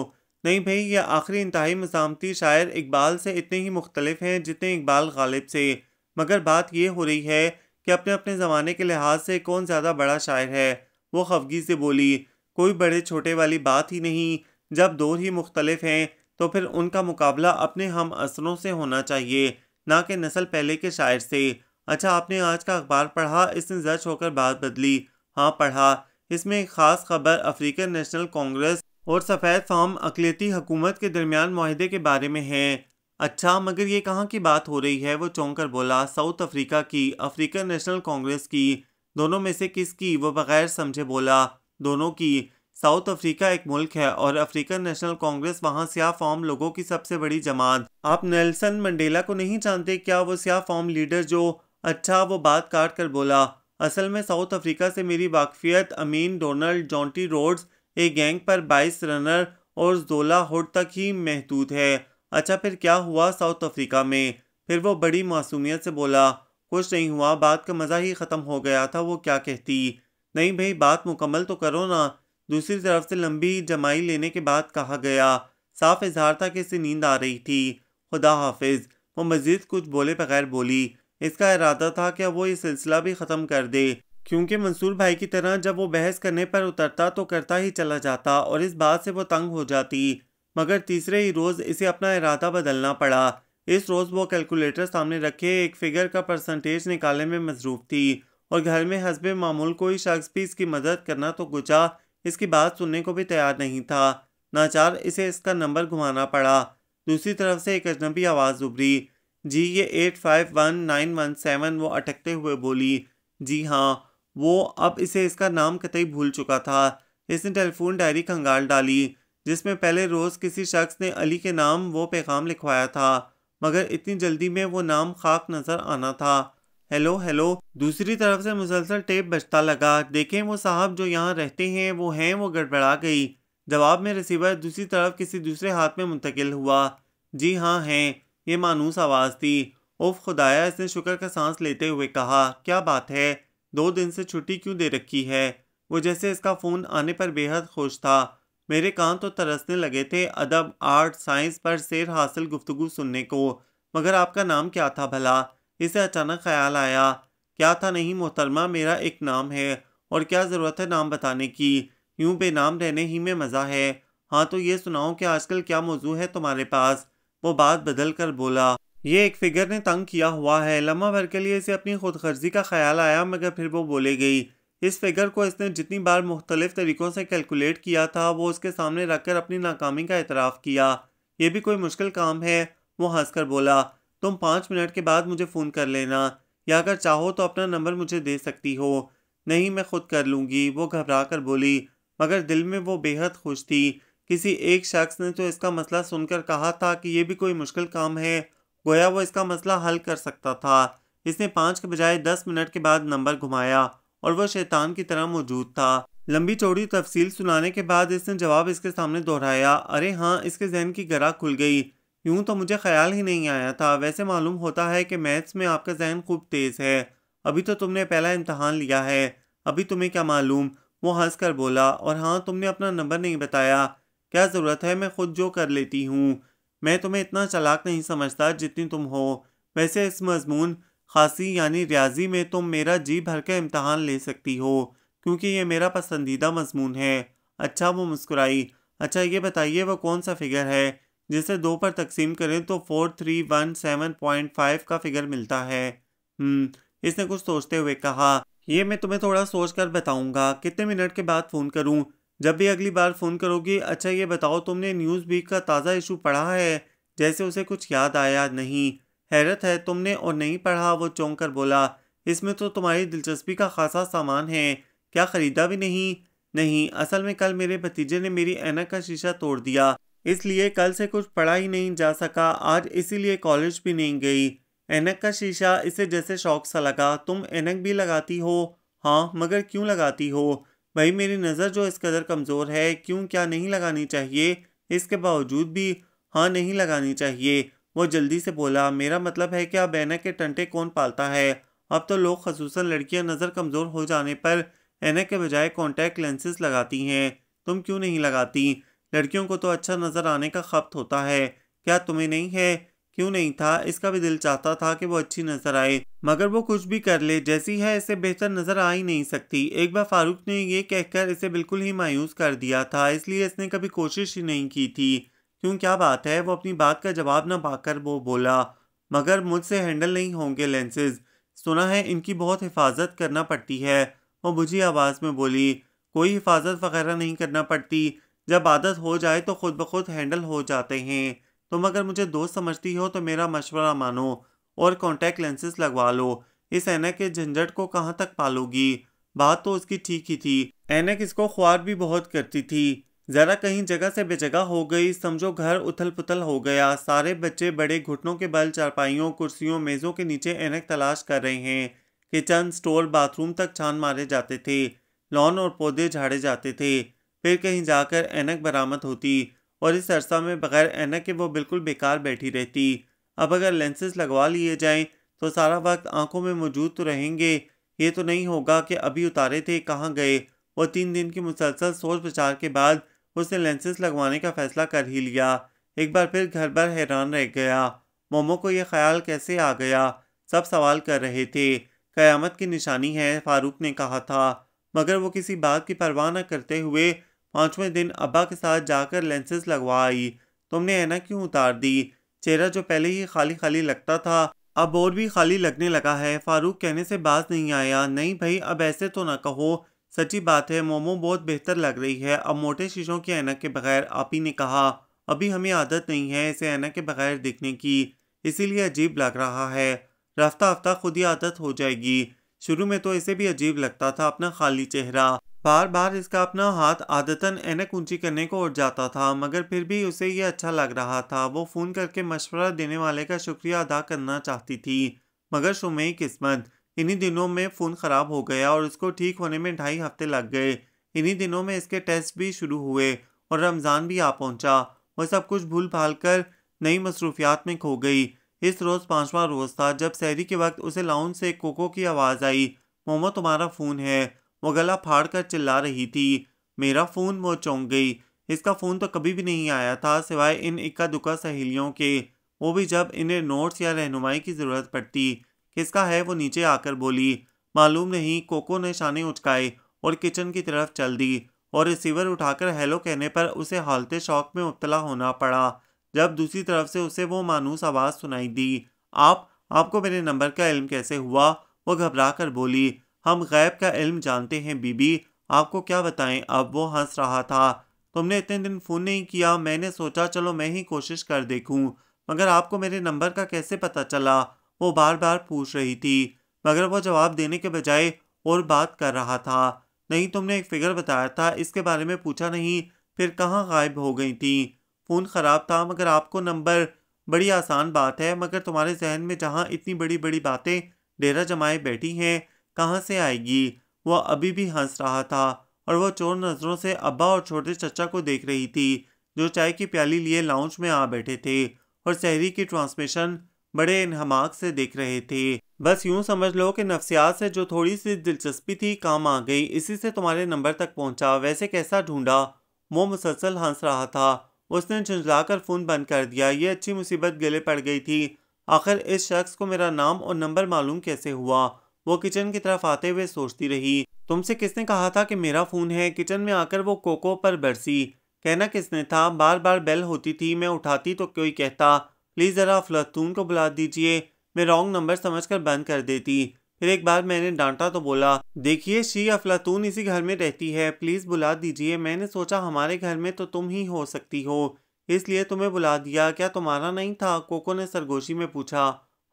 नहीं भाई, ये आखिरी इंतहाई मज़ामती शायर इकबाल से इतने ही मुख्तलिफ हैं जितने इकबाल गालिब से। मगर बात ये हो रही है कि अपने अपने ज़माने के लिहाज से कौन ज़्यादा बड़ा शायर है। वो खफगी से बोली। कोई बड़े छोटे वाली बात ही नहीं। जब दौर ही मुख्तलिफ हैं तो फिर उनका मुकाबला अपने हम असरों से होना चाहिए, ना कि नस्ल पहले के शायर से। अच्छा, आपने आज का अखबार पढ़ा? इसने जज होकर बात बदली। हाँ पढ़ा। इसमें एक ख़ास खबर अफ्रीकन नेशनल कांग्रेस और सफ़ेद फार्म अक़लियती हुकूमत के दरमियान मुआहदे के बारे में है। अच्छा, मगर ये कहाँ की बात हो रही है? वो चौंक कर बोला। साउथ अफ्रीका की, अफ्रीकन नेशनल कांग्रेस की। दोनों में से किसकी? वो बगैर समझे बोला। दोनों की। साउथ अफ्रीका एक मुल्क है और अफ्रीकन नेशनल कांग्रेस वहाँ स्याह फॉर्म लोगों की सबसे बड़ी जमात। आप नेल्सन मंडेला को नहीं जानते क्या? वो स्याह फॉर्म लीडर जो। अच्छा, वो बात काट कर बोला। असल में साउथ अफ्रीका से मेरी वाकफियत अमीन डोनाल्ड जॉन्टी रोड्स एक गैंग पर 22 रनर और जोला हुड तक ही महदूद है। अच्छा, फिर क्या हुआ साउथ अफ्रीका में? फिर वो बड़ी मासूमियत से बोला। कुछ नहीं हुआ, बात का मज़ा ही ख़त्म हो गया था, वो क्या कहती। नहीं भाई, बात मुकम्मल तो करो ना। दूसरी तरफ से लंबी जमाई लेने के बाद कहा गया। साफ इजहार था कि इसे नींद आ रही थी। खुदा हाफिज। वो मजीद कुछ बोले बगैर बोली। इसका इरादा था कि अब वो ये सिलसिला भी ख़त्म कर दे, क्योंकि मंसूर भाई की तरह जब वो बहस करने पर उतरता तो करता ही चला जाता और इस बात से वो तंग हो जाती। मगर तीसरे ही रोज़ इसे अपना इरादा बदलना पड़ा। इस रोज़ वो कैलकुलेटर सामने रखे एक फिगर का परसेंटेज निकालने में मसरूफ़ थी और घर में हस्बे मामूल कोई शख्स भी इसकी मदद करना तो गुचा इसकी बात सुनने को भी तैयार नहीं था। नाचार इसे इसका नंबर घुमाना पड़ा। दूसरी तरफ से एक अजनबी आवाज़ उभरी। जी ये 851917। वो अटकते हुए बोली। जी हाँ। वो अब इसे इसका नाम कतई भूल चुका था। इसने टेलीफोन डायरी खंगाल डाली जिसमें पहले रोज़ किसी शख्स ने अली के नाम वो पैगाम लिखवाया था, मगर इतनी जल्दी में वो नाम खाक नज़र आना था। Hello hello. दूसरी तरफ से मुसलसल टेप बजता लगा। देखें वो साहब जो यहाँ रहते हैं वो हैं। वो गड़बड़ा गई। जवाब में रिसीवर दूसरी तरफ किसी दूसरे हाथ में मुंतकिल हुआ। जी हाँ हैं। ये मानूस आवाज़ थी। उफ खुदाया, इसने शुक्र का सांस लेते हुए कहा। क्या बात है, 2 दिन से छुट्टी क्यों दे रखी है। वो जैसे इसका फ़ोन आने पर बेहद खुश था। मेरे कान तो तरसने लगे थे अदब, आर्ट, साइंस पर सेर हासिल गुफ्तगू सुनने को। मगर आपका नाम क्या था भला। इसे अचानक ख्याल आया। क्या था नहीं मोहतरमा, मेरा एक नाम है और क्या ज़रूरत है नाम बताने की। यूं बेनाम रहने ही में मज़ा है। हाँ तो ये सुनाओ कि आजकल क्या मौजू है तुम्हारे पास। वो बात बदल कर बोला। ये एक फिगर ने तंग किया हुआ है। लम्हा भर के लिए इसे अपनी खुदगर्जी का ख्याल आया, मगर फिर वो बोले गई। इस फिगर को इसने जितनी बार मुख्तलिफ तरीक़ों से कैलकुलेट किया था वो उसके सामने रखकर अपनी नाकामी का एतराफ़ किया। यह भी कोई मुश्किल काम है। वो हंसकर बोला। तुम 5 मिनट के बाद मुझे फ़ोन कर लेना, या अगर चाहो तो अपना नंबर मुझे दे सकती हो। नहीं, मैं खुद कर लूँगी। वो घबरा कर बोली, मगर दिल में वो बेहद खुश थी। किसी एक शख्स ने तो इसका मसला सुनकर कहा था कि यह भी कोई मुश्किल काम है। गोया वो इसका मसला हल कर सकता था। इसने 5 के बजाय 10 मिनट के बाद नंबर घुमाया और वह शैतान की तरह मौजूद था। लंबी चौड़ी तफसील सुनाने के बाद इसने जवाब इसके सामने दोहराया। अरे हाँ, इसके जहन की गरा खुल गई। यूं तो मुझे ख्याल ही नहीं आया था। वैसे मालूम होता है कि मैथ्स में आपका जहन खूब तेज़ है। अभी तो तुमने पहला इम्तहान लिया है, अभी तुम्हें क्या मालूम। वो हंस कर बोला। और हाँ, तुमने अपना नंबर नहीं बताया। क्या ज़रूरत है, मैं खुद जो कर लेती हूँ। मैं तुम्हें इतना चालाक नहीं समझता जितनी तुम हो। वैसे इस मजमून खासी यानी रियाजी में तुम मेरा जी भर के इम्तहान ले सकती हो, क्योंकि ये मेरा पसंदीदा मजमून है। अच्छा, वो मुस्कुराई। अच्छा ये बताइए वो कौन सा फिगर है जिसे 2 पर तकसीम करें तो 4317.5 का फिगर मिलता है। इसने कुछ सोचते हुए कहा। ये मैं तुम्हें थोड़ा सोच कर बताऊंगा। कितने मिनट के बाद फ़ोन करूं। जब भी अगली बार फ़ोन करोगी। अच्छा ये बताओ तुमने न्यूज़ वीक का ताज़ा इशू पढ़ा है। जैसे उसे कुछ याद आया। नहीं। हैरत है, तुमने और नहीं पढ़ा। वो चौंक कर बोला। इसमें तो तुम्हारी दिलचस्पी का खासा सामान है। क्या ख़रीदा भी नहीं। नहीं, असल में कल मेरे भतीजे ने मेरी ऐनक का शीशा तोड़ दिया, इसलिए कल से कुछ पढ़ा ही नहीं जा सका। आज इसीलिए कॉलेज भी नहीं गई। ऐनक का शीशा इसे जैसे शौक सा लगा। तुम ऐनक भी लगाती हो। हाँ, मगर क्यों लगाती हो। भाई मेरी नज़र जो इस कदर कमज़ोर है। क्यों, क्या नहीं लगानी चाहिए। इसके बावजूद भी हाँ, नहीं लगानी चाहिए। वो जल्दी से बोला। मेरा मतलब है कि अब ऐनक के टंटे कौन पालता है। अब तो लोग ख़ुसूसन लड़कियां नज़र कमज़ोर हो जाने पर ऐनक के बजाय कॉन्टैक्ट लेंसेज लगाती हैं। तुम क्यों नहीं लगाती। लड़कियों को तो अच्छा नज़र आने का खप्त होता है। क्या तुम्हें नहीं है। क्यों नहीं था। इसका भी दिल चाहता था कि वो अच्छी नज़र आए, मगर वो कुछ भी कर ले, जैसी है इसे बेहतर नज़र आ ही नहीं सकती। एक बार फारूक ने ये कहकर इसे बिल्कुल ही मायूस कर दिया था, इसलिए इसने कभी कोशिश ही नहीं की थी। क्यों, क्या बात है। वो अपनी बात का जवाब न पाकर वो बोला। मगर मुझसे हैंडल नहीं होंगे लेंसेज। सुना है इनकी बहुत हिफाजत करना पड़ती है। वो बुझी आवाज़ में बोली। कोई हिफाजत वगैरह नहीं करना पड़ती। जब आदत हो जाए तो खुद ब खुद हैंडल हो जाते हैं। तुम अगर मुझे दोस्त समझती हो तो मेरा मशवरा मानो और कॉन्टैक्ट लेंसेज लगवा लो। इस ऐनक के झंझट को कहाँ तक पालोगी। बात तो उसकी ठीक ही थी। ऐनक इसको ख्वार भी बहुत करती थी। जरा कहीं जगह से बेजगह हो गई, समझो घर उथल पुथल हो गया। सारे बच्चे बड़े घुटनों के बल चारपाइयों, कुर्सियों, मेज़ों के नीचे ऐनक तलाश कर रहे हैं। किचन, स्टोर, बाथरूम तक छान मारे जाते थे। लॉन और पौधे झाड़े जाते थे। फिर कहीं जाकर ऐनक बरामद होती और इस अरसा में बगैर ऐनक के वो बिल्कुल बेकार बैठी रहती। अब अगर लेंसेज लगवा लिए जाएं तो सारा वक्त आंखों में मौजूद तो रहेंगे। ये तो नहीं होगा कि अभी उतारे थे कहाँ गए। वो 3 दिन की मुसलसल सोच विचार के बाद उसने लेंसेज लगवाने का फैसला कर ही लिया। एक बार फिर घर भर हैरान रह गया। मोमो को यह ख्याल कैसे आ गया? सब सवाल कर रहे थे। कयामत की निशानी है, फारूक ने कहा था। मगर वो किसी बात की परवाह न करते हुए 5वें दिन अब्बा के साथ जाकर लेंसेज लगवा आई। तुमने ऐनक क्यों उतार दी? चेहरा जो पहले ही खाली खाली लगता था अब और भी खाली लगने लगा है। फारूक कहने से बाज नहीं आया। नहीं भाई, अब ऐसे तो ना कहो। सच्ची बात है, मोमो बहुत बेहतर लग रही है अब मोटे शीशों की ऐनक के बगैर। आप ही ने कहा अभी हमें आदत नहीं है इसे ऐनक के बगैर देखने की, इसीलिए अजीब लग रहा है। रफ्ता हफ्ता खुद ही आदत हो जाएगी। शुरू में तो इसे भी अजीब लगता था अपना खाली चेहरा। बार बार इसका अपना हाथ आदतन ऐनक ऊंची करने को उठ जाता था, मगर फिर भी उसे ये अच्छा लग रहा था। वो फ़ोन करके मशवरा देने वाले का शुक्रिया अदा करना चाहती थी, मगर शुमाई किस्मत। इन्हीं दिनों में फ़ोन ख़राब हो गया और उसको ठीक होने में 2.5 हफ्ते लग गए। इन्हीं दिनों में इसके टेस्ट भी शुरू हुए और रमज़ान भी आ पहुंचा। वह सब कुछ भूल भाल कर नई मसरूफियात में खो गई। इस रोज़ 5वां रोज़ था जब सहरी के वक्त उसे लाउंज से कोको की आवाज़ आई। मोमो, तुम्हारा फ़ोन है। वो गला फाड़ कर चिल्ला रही थी। मेरा फ़ोन? वो चौंक गई। इसका फ़ोन तो कभी भी नहीं आया था सिवाय इन इक्का दुक्का सहेलियों के, वो भी जब इन्हें नोट्स या रहनुमाई की ज़रूरत पड़ती। किसका है? वो नीचे आकर बोली। मालूम नहीं। कोको ने शाने उचकाए और किचन की तरफ चल दी और रिसीवर उठाकर हेलो कहने पर उसे हालते शौक में मुब्तला होना पड़ा जब दूसरी तरफ से उसे वो मानूस आवाज़ सुनाई दी। आपको मेरे नंबर का इल्म कैसे हुआ? वो घबरा कर बोली। हम गैब का इल्म जानते हैं बीबी, आपको क्या बताएं। अब वो हंस रहा था। तुमने इतने दिन फ़ोन नहीं किया, मैंने सोचा चलो मैं ही कोशिश कर देखूं। मगर आपको मेरे नंबर का कैसे पता चला? वो बार बार पूछ रही थी, मगर वो जवाब देने के बजाय और बात कर रहा था। नहीं, तुमने एक फिगर बताया था, इसके बारे में पूछा नहीं। फिर कहाँ गायब हो गई थी? फ़ोन ख़राब था मगर आपको नंबर। बड़ी आसान बात है, मगर तुम्हारे जहन में जहाँ इतनी बड़ी बड़ी बातें डेरा जमाए बैठी हैं, कहाँ से आएगी? वह अभी भी हंस रहा था और वह चोर नज़रों से अब्बा और छोटे चचा को देख रही थी जो चाय की प्याली लिए लाउंज में आ बैठे थे और सहरी की ट्रांसमिशन बड़े इन्हमाक से देख रहे थे। बस यूं समझ लो कि नफ्सियात से जो थोड़ी सी दिलचस्पी थी काम आ गई, इसी से तुम्हारे नंबर तक पहुंचा। वैसे कैसा ढूंढा? वो मुसलसल हंस रहा था। उसने झुंझलाकर फ़ोन बंद कर दिया। ये अच्छी मुसीबत गले पड़ गई थी। आखिर इस शख्स को मेरा नाम और नंबर मालूम कैसे हुआ? वो किचन की तरफ आते हुए सोचती रही। तुमसे किसने कहा था कि मेरा फ़ोन है? किचन में आकर वो कोको पर बरसी। कहना किसने था? बार बार बेल होती थी, मैं उठाती तो कोई कहता प्लीज़ ज़रा अफलातून को बुला दीजिए। मैं रॉन्ग नंबर समझकर बंद कर देती। फिर एक बार मैंने डांटा तो बोला देखिए शी, अफलातून इसी घर में रहती है, प्लीज़ बुला दीजिए। मैंने सोचा हमारे घर में तो तुम ही हो सकती हो, इसलिए तुम्हें बुला दिया। क्या तुम्हारा नहीं था? कोको ने सरगोशी में पूछा।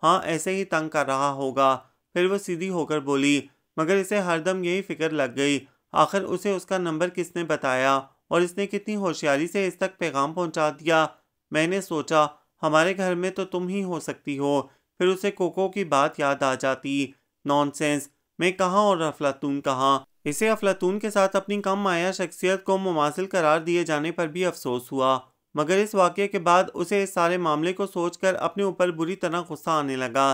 हाँ, ऐसे ही तंग कर रहा होगा। फिर वो सीधी होकर बोली, मगर इसे हरदम यही फिक्र लग गई, आखिर उसे उसका नंबर किसने बताया और इसने कितनी होशियारी से इस तक पैगाम पहुंचा दिया। मैंने सोचा हमारे घर में तो तुम ही हो सकती हो। फिर उसे कोको की बात याद आ जाती। नॉनसेंस, मैं कहाँ और अफलातून कहाँ। इसे अफलातून के साथ अपनी कम माया शख्सियत को मुमासिल करार दिए जाने पर भी अफसोस हुआ, मगर इस वाक़ये के बाद उसे इस सारे मामले को सोचकर अपने ऊपर बुरी तरह गुस्सा आने लगा।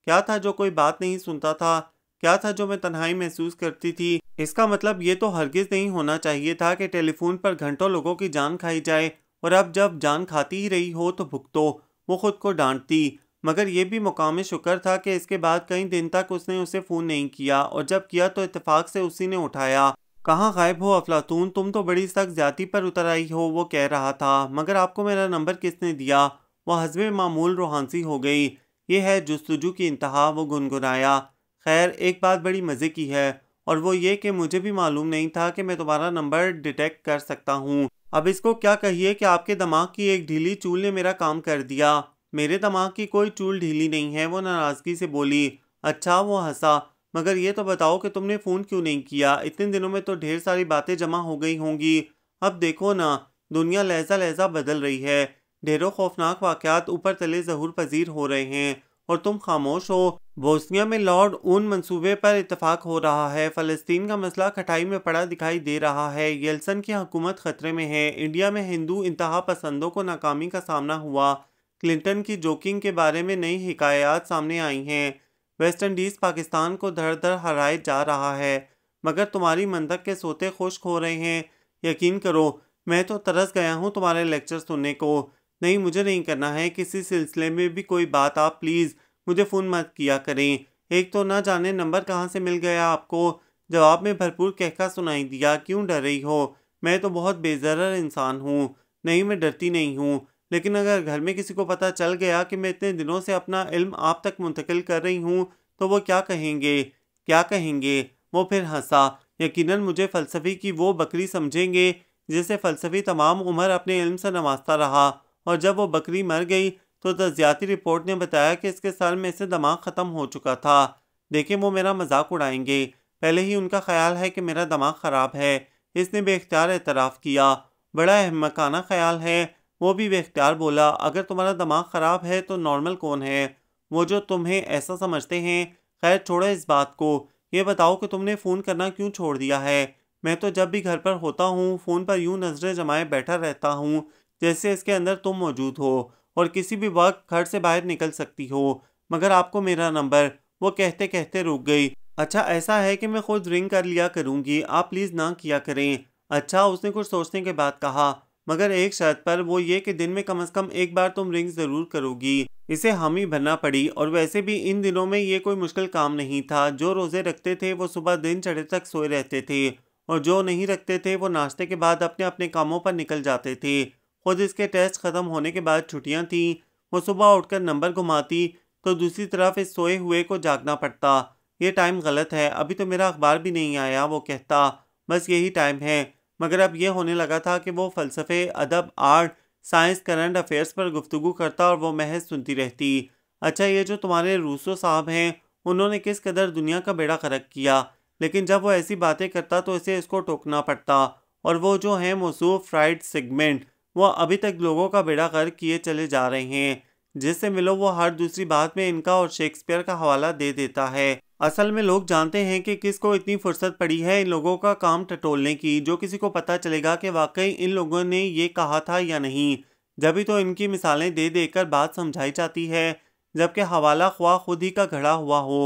क्या था जो कोई बात नहीं सुनता था? क्या था जो मैं तन्हाई महसूस करती थी? इसका मतलब ये तो हरगिज़ नहीं होना चाहिए था कि टेलीफोन पर घंटों लोगों की जान खाई जाए और अब जब जान खाती ही रही हो तो भुगतो। वो खुद को डांटती, मगर यह भी मुकाम शुक्र था कि इसके बाद कई दिन तक उसने उसे फ़ोन नहीं किया और जब किया तो इत्तेफाक से उसी ने उठाया। कहाँ गायब हो अफलातून? तुम तो बड़ी सख्त ज्यादती पर उतर आई हो, वो कह रहा था। मगर आपको मेरा नंबर किसने दिया? वह हस्बे मामूल रूहानसी हो गई। ये है जुस्तजू की इंतहा, वो गुनगुनाया। खैर, एक बात बड़ी मज़े की है और वो ये कि मुझे भी मालूम नहीं था कि मैं तुम्हारा नंबर डिटेक्ट कर सकता हूँ। अब इसको क्या कहिए कि आपके दिमाग की एक ढीली चूल ने मेरा काम कर दिया। मेरे दिमाग की कोई चूल ढीली नहीं है, वो नाराज़गी से बोली। अच्छा, वो हंसा। मगर ये तो बताओ कि तुमने फ़ोन क्यों नहीं किया? इतने दिनों में तो ढेर सारी बातें जमा हो गई होंगी। अब देखो ना, दुनिया लहजा लहजा बदल रही है। ढेरों खौफनाक वाक़यात ऊपर तले ज़हूर पजीर हो रहे हैं और तुम खामोश हो। बोस्निया में लॉर्ड ऊन मंसूबे पर इत्तेफाक हो रहा है। फ़लस्तीन का मसला खटाई में पड़ा दिखाई दे रहा है। येल्सन की हुकूमत खतरे में है। इंडिया में हिंदू इंतहा पसंदों को नाकामी का सामना हुआ। क्लिंटन की जोकिंग के बारे में नई हिकायत सामने आई हैं। वेस्ट इंडीज़ पाकिस्तान को धड़-धड़ हराए जा रहा है, मगर तुम्हारी मंतक के सोते खुश्क हो रहे हैं। यकीन करो, मैं तो तरस गया हूँ तुम्हारे लेक्चर सुनने को। नहीं, मुझे नहीं करना है किसी सिलसिले में भी कोई बात। आप प्लीज़ मुझे फ़ोन मत किया करें। एक तो ना जाने नंबर कहाँ से मिल गया आपको। जवाब में भरपूर कहका सुनाई दिया, क्यों डर रही हो? मैं तो बहुत बेज़रर इंसान हूँ। नहीं, मैं डरती नहीं हूँ, लेकिन अगर घर में किसी को पता चल गया कि मैं इतने दिनों से अपना इल्म आप तक मुंतकिल कर रही हूँ, तो वो क्या कहेंगे? क्या कहेंगे? वो फिर हंसा। यकीनन मुझे फ़लसफ़ी की वो बकरी समझेंगे जिसे फ़लसफ़ी तमाम उम्र अपने इल्म से नवाजता रहा, और जब वो बकरी मर गई तो तज़कियाती रिपोर्ट ने बताया कि इसके सर में से दिमाग ख़त्म हो चुका था। देखें, वो मेरा मजाक उड़ाएंगे। पहले ही उनका ख्याल है कि मेरा दिमाग ख़राब है। इसने बेख्तियार एतराफ़ किया। बड़ा अहमकाना ख्याल है। वो भी बेख्तियार बोला, अगर तुम्हारा दिमाग ख़राब है तो नॉर्मल कौन है? वो जो तुम्हें ऐसा समझते हैं। खैर छोड़ो इस बात को। ये बताओ कि तुमने फ़ोन करना क्यों छोड़ दिया है? मैं तो जब भी घर पर होता हूँ फ़ोन पर यूं नज़रें जमाए बैठा रहता हूँ जैसे इसके अंदर तुम मौजूद हो और किसी भी वक्त घर से बाहर निकल सकती हो। मगर आपको मेरा नंबर। वो कहते कहते रुक गई। अच्छा, ऐसा है कि मैं खुद रिंग कर लिया करूँगी, आप प्लीज़ ना किया करें। अच्छा, उसने कुछ सोचने के बाद कहा, मगर एक शर्त पर, वो ये कि दिन में कम से कम एक बार तुम रिंग ज़रूर करोगी। इसे हामी भरना पड़ी, और वैसे भी इन दिनों में ये कोई मुश्किल काम नहीं था। जो रोज़े रखते थे वो सुबह दिन चढ़े तक सोए रहते थे, और जो नहीं रखते थे वो नाश्ते के बाद अपने अपने कामों पर निकल जाते थे। खुद इसके टेस्ट ख़त्म होने के बाद छुट्टियां थीं। वो सुबह उठकर नंबर घुमाती तो दूसरी तरफ इस सोए हुए को जागना पड़ता। ये टाइम गलत है, अभी तो मेरा अखबार भी नहीं आया, वो कहता। बस यही टाइम है। मगर अब ये होने लगा था कि वो फ़लसफ़े, अदब, आर्ट, साइंस, करंट अफेयर्स पर गुफ्तगू करता और वो महज सुनती रहती। अच्छा, ये जो तुम्हारे रूसो साहब हैं, उन्होंने किस कदर दुनिया का बेड़ा गर्क किया, लेकिन जब वो ऐसी बातें करता तो इसे इसको टोकना पड़ता। और वो जो हैं मौसूफ फ्राइड सेगमेंट, वो अभी तक लोगों का बेड़ा गर्क किए चले जा रहे हैं। जिससे मिलो वो हर दूसरी बात में इनका और शेक्सपियर का हवाला दे देता है। असल में लोग जानते हैं कि किसको इतनी फुर्सत पड़ी है इन लोगों का काम टटोलने की। जो किसी को पता चलेगा कि वाकई इन लोगों ने ये कहा था या नहीं, जब भी तो इनकी मिसालें दे देकर बात समझाई जाती है, जबकि हवाला ख्वाह खुद ही का घड़ा हुआ हो।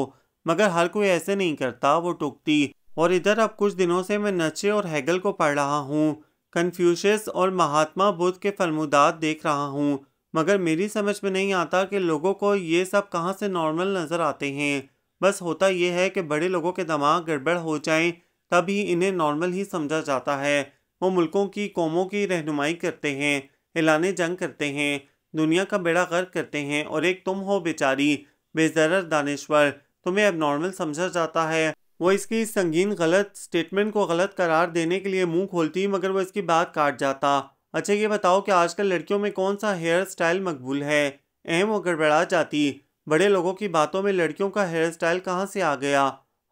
मगर हर कोई ऐसे नहीं करता, वो टूकती। और इधर अब कुछ दिनों से मैं नचे और हैगल को पढ़ रहा हूँ, कन्फ्यूशियस और महात्मा बुद्ध के फरमुदात देख रहा हूँ। मगर मेरी समझ में नहीं आता कि लोगों को ये सब कहाँ से नॉर्मल नज़र आते हैं। बस होता ये है कि बड़े लोगों के दिमाग गड़बड़ हो जाएं, तब ही इन्हें नॉर्मल ही समझा जाता है। वो मुल्कों की, कौमों की रहनुमाई करते हैं, ऐलाने जंग करते हैं, दुनिया का बेड़ा गर्क करते हैं, और एक तुम हो बेचारी, बेज़रर दानिश्वर, तुम्हें अब नॉर्मल समझा जाता है। वो इसकी इस संगीन गलत स्टेटमेंट को गलत करार देने के लिए मुंह खोलती, मगर वो इसकी बात काट जाता। अच्छा, ये बताओ कि आजकल लड़कियों में कौन सा हेयर स्टाइल मकबूल है? वो गड़बड़ा जाती। बड़े लोगों की बातों में लड़कियों का हेयर स्टाइल कहाँ से आ गया?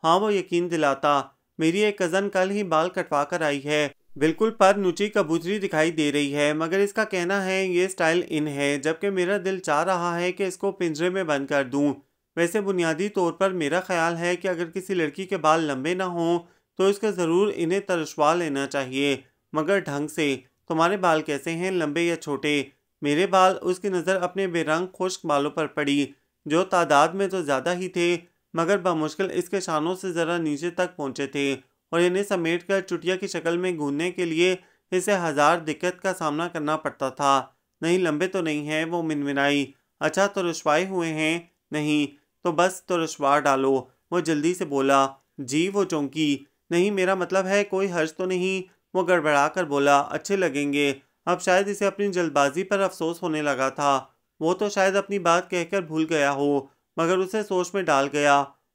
हाँ, वो यकीन दिलाता। मेरी एक कज़न कल ही बाल कटवा कर आई है। बिल्कुल पर नुची कबूतरी दिखाई दे रही है, मगर इसका कहना है ये स्टाइल इन है, जबकि मेरा दिल चाह रहा है कि इसको पिंजरे में बंद कर दूं। वैसे बुनियादी तौर पर मेरा ख्याल है कि अगर किसी लड़की के बाल लंबे ना हों तो इसका ज़रूर इन्हें तरशवा लेना चाहिए, मगर ढंग से। तुम्हारे बाल कैसे हैं, लंबे या छोटे? मेरे बाल? उसकी नज़र अपने बेरंग खुश्क बालों पर पड़ी, जो तादाद में तो ज़्यादा ही थे, मगर बमुश्किल इसके शानों से ज़रा नीचे तक पहुँचे थे, और इन्हें समेट कर चुटिया की शक्ल में गूंदने के लिए इसे हज़ार दिक्कत का सामना करना पड़ता था। नहीं, लंबे तो नहीं हैं, वो मिनमिनाई। अच्छा, तो रुसवाए हुए हैं? नहीं, तो बस तो रुसवा डालो। वो जल्दी से बोला। जी, वो चौंकी। नहीं, मेरा मतलब है कोई हर्ज तो नहीं? वो गड़बड़ा कर बोला, अच्छे लगेंगे। अब शायद इसे अपनी जल्दबाजी पर अफसोस होने लगा था। वो तो शायद अपनी बात कहकर भूल गया हो, मगर उसे सोच में डाल गया।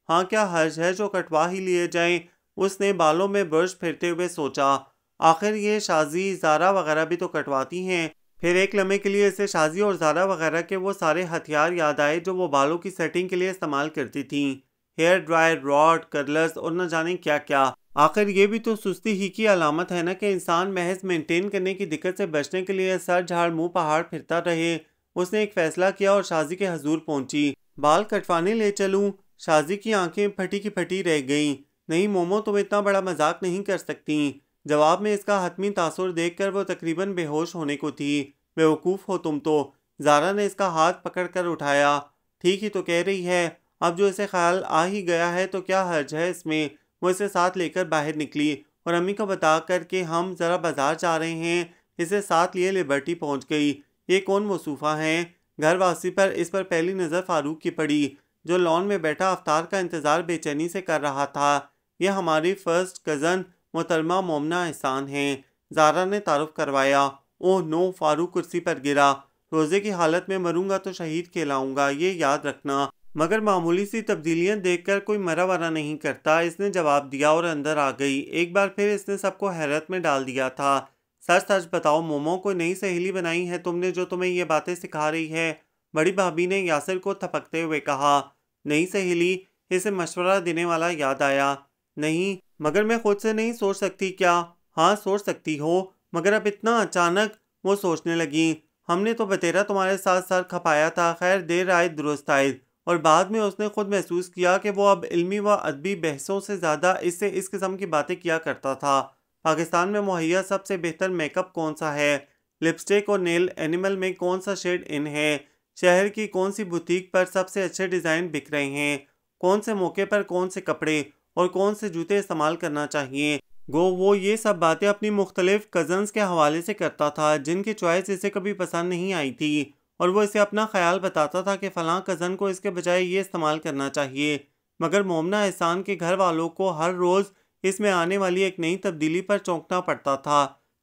हाँ, क्या हर्ज है जो कटवा ही लिए जाएं? उसने बालों में ब्रश फेरते हुए सोचा। आखिर ये शाजी, ज़ारा वगैरह भी तो कटवाती हैं। फिर एक लम्हे के लिए इसे शाजी और ज़ारा वगैरह के वो सारे हथियार याद आए जो वो बालों की सेटिंग के लिए इस्तेमाल करती थीं। हेयर ड्रायर, रॉड, कर्लर्स और न जाने क्या क्या। आखिर ये भी तो सुस्ती ही की अलामत है ना कि इंसान महज मेंटेन करने की दिक्कत से बचने के लिए सर झाड़ मुंह पहाड़ फिरता रहे। उसने एक फैसला किया और शाजी के हजूर पहुंची। बाल कटवाने ले चलूं? शाजी की आंखें फटी की फटी रह गईं। नहीं मोमो, तुम इतना बड़ा मजाक नहीं कर सकती। जवाब में इसका हतमी तासुर देखकर वो तकरीबन बेहोश होने को थी। बेवकूफ़ हो तुम तो। ज़ारा ने इसका हाथ पकड़कर उठाया। ठीक ही तो कह रही है, अब जो इसे ख्याल आ ही गया है तो क्या हर्ज है इसमें। वो इसे साथ लेकर बाहर निकली और अम्मी को बता कर कि हम ज़रा बाजार जा रहे हैं, इसे साथ लिए लिबर्टी पहुंच गई। ये कौन मौसूफ़ा हैं? घर वापसी पर इस पर पहली नज़र फारूक की पड़ी, जो लॉन में बैठा अफ्तार का इंतज़ार बेचैनी से कर रहा था। यह हमारी फर्स्ट कज़न मोहतरमा मोमना एहसान हैं, ज़ारा ने तारुफ करवाया। ओह नो, फारूक कुर्सी पर गिरा। रोज़े की हालत में मरूंगा तो शहीद कहलाऊंगा, ये याद रखना। मगर मामूली सी तब्दीलियां देखकर कोई मरा वरा नहीं करता, इसने जवाब दिया और अंदर आ गई। एक बार फिर इसने सबको हैरत में डाल दिया था। सच सच बताओ मोमो, कोई नई सहेली बनाई है तुमने जो तुम्हें ये बातें सिखा रही है? बड़ी भाभी ने यासिर को थपकते हुए कहा। नई सहेली? इसे मशवरा देने वाला याद आया। नहीं, मगर मैं खुद से नहीं सोच सकती क्या? हाँ सोच सकती हो, मगर अब इतना अचानक। वो सोचने लगी, हमने तो बतेरा तुम्हारे साथ सर खपाया था, खैर देर आए दुरुस्त आए। और बाद में उसने खुद महसूस किया कि वो अब इल्मी व अदबी बहसों से ज़्यादा इससे इस किस्म की बातें किया करता था। पाकिस्तान में मुहैया सबसे बेहतर मेकअप कौन सा है? लिपस्टिक और नेल एनिमल में कौन सा शेड इन है? शहर की कौन सी बुटीक पर सबसे अच्छे डिज़ाइन बिक रहे हैं? कौन से मौके पर कौन से कपड़े और कौन से जूते इस्तेमाल करना चाहिए? गो वो ये सब बातें अपनी मुख्तलिफ कज़न्स के हवाले से करता था, जिनकी चॉइस इसे कभी पसंद नहीं आई थी। और वो इसे अपना ख्याल बताता था कि फ़लाँ कज़न को इसके बजाय ये इस्तेमाल करना चाहिए। मगर मोमना एहसान के घर वालों को हर रोज़ इसमें आने वाली एक नई तब्दीली पर चौंकना पड़ता था।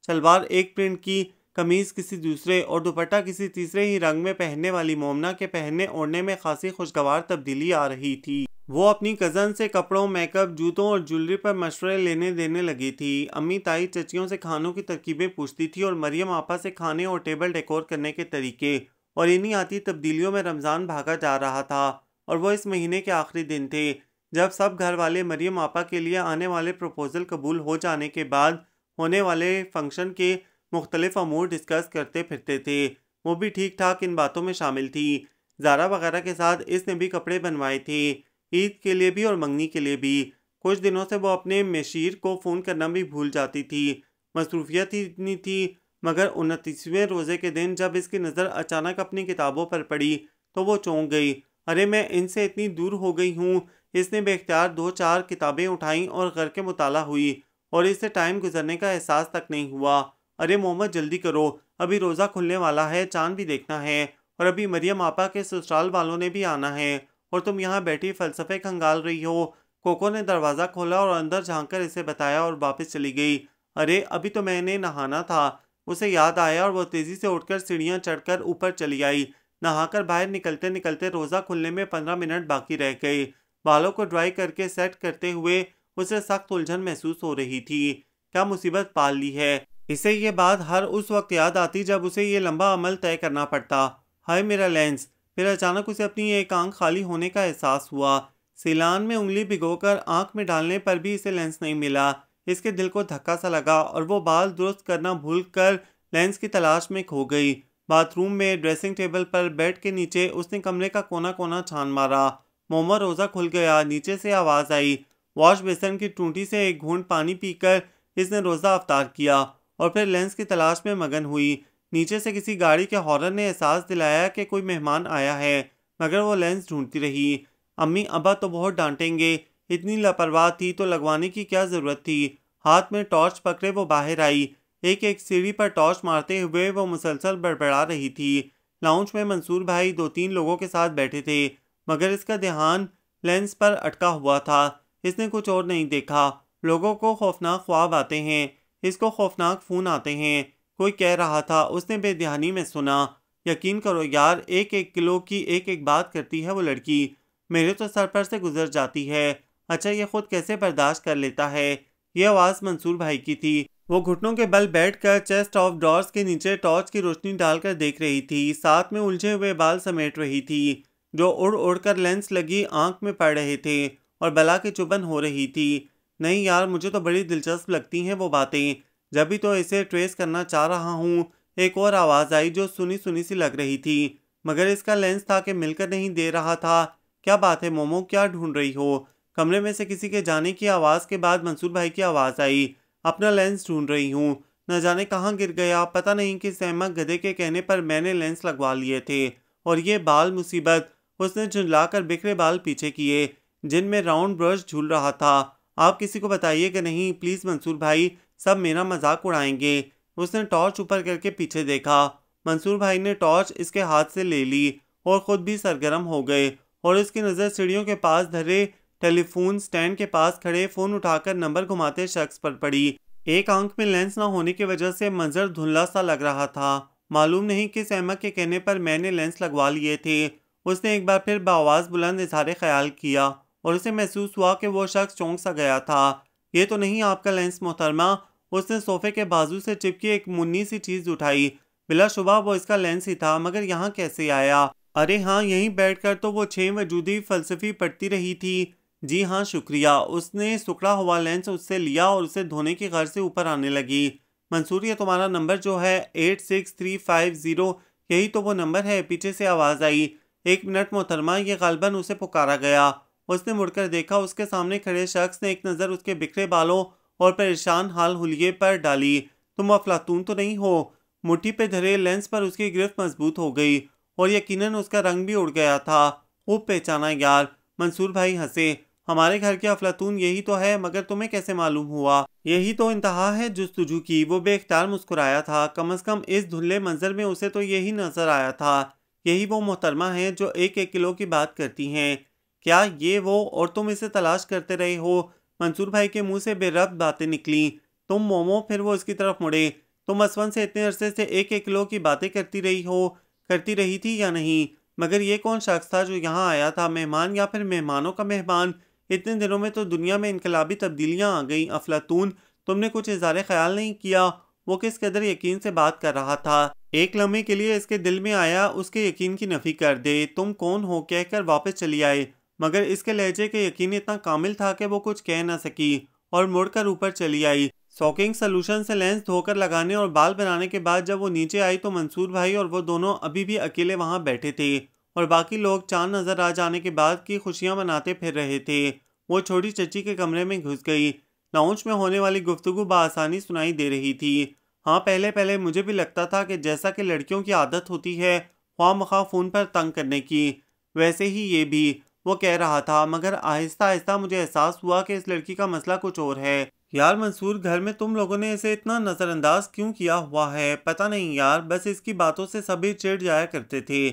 शलवार एक प्रिंट की, कमीज़ किसी दूसरे और दुपट्टा किसी तीसरे ही रंग में पहनने वाली मोमना के पहनने ओढ़ने में खासी खुशगवार तब्दीली आ रही थी। वो अपनी कज़न से कपड़ों, मेकअप, जूतों और ज्वेलरी पर मशवरे लेने देने लगी थी। अम्मी, ताई, चचियों से खानों की तरकीबें पूछती थी और मरियम आपा से खाने और टेबल डेकोर करने के तरीके। और इन्हीं आती तब्दीलियों में रमज़ान भागा जा रहा था और वो इस महीने के आखिरी दिन थे, जब सब घर वाले मरियम आपा के लिए आने वाले प्रपोज़ल कबूल हो जाने के बाद होने वाले फंक्शन के मुख्तलिफ अमूर डिस्कस करते फिरते थे। वो भी ठीक ठाक इन बातों में शामिल थी। ज़ारा वगैरह के साथ इसने भी कपड़े बनवाए थे, ईद के लिए भी और मंगनी के लिए भी। कुछ दिनों से वो अपने मशीर को फ़ोन करना भी भूल जाती थी, मसरूफियत ही इतनी थी। मगर 29वें रोज़े के दिन जब इसकी नज़र अचानक अपनी किताबों पर पड़ी तो वो चौंक गई। अरे मैं इनसे इतनी दूर हो गई हूँ। इसने बेख्तियार 2-4 किताबें उठाईं और घर के मुताला हुई और इससे टाइम गुजरने का एहसास तक नहीं हुआ। अरे मोहम्मद जल्दी करो, अभी रोज़ा खुलने वाला है, चांद भी देखना है और अभी मरियम आपा के ससुराल वालों ने भी आना है और तुम यहाँ बैठी फ़लसफ़े खंगाल रही हो। कोको ने दरवाज़ा खोला और अंदर झांककर इसे बताया और वापस चली गई। अरे अभी तो मैंने नहाना था। उसे याद आया और वो तेज़ी से उठकर सीढ़ियाँ चढ़कर ऊपर चली आई। नहाकर बाहर निकलते निकलते रोज़ा खुलने में 15 मिनट बाकी रह गए। बालों को ड्राई करके सेट करते हुए उसे सख्त उलझन महसूस हो रही थी। क्या मुसीबत पाल ली है? इसे ये बात हर उस वक्त याद आती जब उसे ये लंबा अमल तय करना पड़ता। हाय मेरा लेंस! फिर अचानक उसे अपनी एक आंख खाली होने का एहसास हुआ। सीलान में उंगली भिगोकर आंख में डालने पर भी इसे लेंस नहीं मिला। इसके दिल को धक्का सा लगा और वो बाल दुरुस्त करना भूलकर लेंस की तलाश में खो गई। बाथरूम में, ड्रेसिंग टेबल पर, बेड के नीचे उसने कमरे का कोना कोना छान मारा। मोमा रोज़ा खुल गया। नीचे से आवाज़ आई। वॉश बेसिन की टूटी से एक घूंट पानी पीकर इसने रोज़ा अफ्तार किया और फिर लेंस की तलाश में मगन हुई। नीचे से किसी गाड़ी के हॉर्न ने एहसास दिलाया कि कोई मेहमान आया है, मगर वो लेंस ढूंढती रही। अम्मी अब्बा तो बहुत डांटेंगे, इतनी लापरवाह थी तो लगवाने की क्या ज़रूरत थी। हाथ में टॉर्च पकड़े वो बाहर आई। एक एक सीढ़ी पर टॉर्च मारते हुए वो मुसलसल बड़बड़ा रही थी। लाउंज में मंसूर भाई 2-3 लोगों के साथ बैठे थे, मगर इसका ध्यान लेंस पर अटका हुआ था। इसने कुछ और नहीं देखा। लोगों को खौफनाक ख्वाब आते हैं, इसको खौफनाक फ़ोन आते हैं। कोई कह रहा था, उसने बेध्यानी में सुना। यकीन करो यार, 1-1 किलो की एक-एक बात करती है वो लड़की। मेरे तो सर पर से गुजर जाती है। अच्छा ये खुद कैसे बर्दाश्त कर लेता है? ये आवाज़ मंसूर भाई की थी। वो घुटनों के बल बैठकर चेस्ट ऑफ ड्रॉर्स के नीचे टॉर्च की रोशनी डालकर देख रही थी। साथ में उलझे हुए बाल समेट रही थी जो उड़ उड़कर लेंस लगी आंख में पड़ रहे थे और बला की चुभन हो रही थी। नहीं यार, मुझे तो बड़ी दिलचस्प लगती हैं वो बातें। जब भी तो इसे ट्रेस करना चाह रहा हूँ। एक और आवाज़ आई जो सुनी सुनी सी लग रही थी, मगर इसका लेंस था कि मिलकर नहीं दे रहा था। क्या बात है मोमो, क्या ढूंढ रही हो? कमरे में से किसी के जाने की आवाज़ के बाद मंसूर भाई की आवाज़ आई। अपना लेंस ढूंढ रही हूँ। न जाने कहाँ गिर गया। पता नहीं किस अहमक गधे के कहने पर मैंने लेंस लगवा लिए थे। और ये बाल मुसीबत। उसने झुंझलाकर बिखरे बाल पीछे किए जिनमें राउंड ब्रश झूल रहा था। आप किसी को बताइएगा नहीं प्लीज मंसूर भाई, सब मेरा मजाक उड़ाएंगे। उसने टॉर्च ऊपर करके पीछे देखा। मंसूर भाई ने टॉर्च इसके हाथ से ले ली और खुद भी सरगर्म हो गए और उसकी नज़र सीढ़ियों के पास धरे टेलीफोन स्टैंड के पास खड़े फोन उठाकर नंबर घुमाते शख्स पर पड़ी। एक आंख में लेंस न होने की वजह से मंजर धुंधला सा लग रहा था। मालूम नहीं किस अहमक के कहने पर मैंने लेंस लगवा लिए थे। उसने एक बार फिर बआवाज बुलंद इजहार ख्याल किया और उसे महसूस हुआ कि वो शख्स चौंक सा गया था। ये तो नहीं आपका लेंस मोहतरमा। उसने सोफे के बाजू से चिपकी एक मुन्नी सी चीज उठाई। बिलाशुबा वो इसका लेंस ही था, मगर यहाँ कैसे आया? अरे हाँ, यहीं बैठकर तो वो 6 वजूदी फलसफी पढ़ती रही थी। जी हाँ शुक्रिया। उसने सुखड़ा हुआ लेंस उससे लिया और उसे धोने की गर्ज से ऊपर आने लगी। मंसूर, ये तुम्हारा नंबर जो है 86350, यही तो वो नंबर है। पीछे से आवाज आई। 1 मिनट मोहतरमा, ये गालबन उसे पुकारा गया। उसने मुड़कर देखा। उसके सामने खड़े शख्स ने एक नज़र उसके बिखरे बालों और परेशान हाल हुलिये पर डाली। तुम अफलातून तो नहीं हो? मुट्ठी पे धरे लेंस पर उसकी गिरफ्त मजबूत हो गई और यकीनन उसका रंग भी उड़ गया था। खूब पहचाना यार। मंसूर भाई हंसे। हमारे घर के अफलातून यही तो है, मगर तुम्हें कैसे मालूम हुआ? यही तो इंतहा है जुस्तजू की। वो बेख्तियार मुस्कुराया था। कम से कम इस धुंधले मंजर में उसे तो यही नजर आया था। यही वो मोहतरमा है जो 1-1 किलो की बात करती हैं। क्या ये वो? और तुम इसे तलाश करते रहे हो? मंसूर भाई के मुंह से बेरब्त बातें निकली। तुम मोमो। फिर वो इसकी तरफ मुड़े। तुम असवन से इतने अरसे से 1-1 किलो की बातें करती रही थी या नहीं? मगर ये कौन शख्स था जो यहाँ आया था? मेहमान या फिर मेहमानों का मेहमान? इतने दिनों में तो दुनिया में इनकलाबी तब्दीलियां आ गई। अफलातून, तुमने कुछ इज़हार ख्याल नहीं किया? वो किस कदर यकीन से बात कर रहा था। एक लम्हे के लिए इसके दिल में आया उसके यकीन की नफी कर दे। तुम कौन हो कहकर वापस चली आए, मगर इसके लहजे के यकीन इतना कामिल था कि वो कुछ कह न सकी और मुड़कर ऊपर चली आई। सॉकिंग सॉल्यूशन से लेंस धोकर लगाने और बाल बनाने के बाद जब वो नीचे आई तो मंसूर भाई और वो दोनों अभी भी अकेले वहां बैठे थे और बाकी लोग चांद नजर आ जाने के बाद की खुशियां मनाते फिर रहे थे। वो छोटी चची के कमरे में घुस गई। लाउंज में होने वाली गुफ्तगू बआसानी सुनाई दे रही थी। हाँ, पहले पहले मुझे भी लगता था कि जैसा कि लड़कियों की आदत होती है ख्वाह फ़ोन पर तंग करने की, वैसे ही ये भी। वो कह रहा था, मगर आहिस्ता आहिस्ता मुझे एहसास हुआ कि इस लड़की का मसला कुछ और है। यार मंसूर, घर में तुम लोगों ने इसे इतना नज़रअंदाज क्यों किया हुआ है? पता नहीं यार, बस इसकी बातों से सभी चिढ़ जाया करते थे,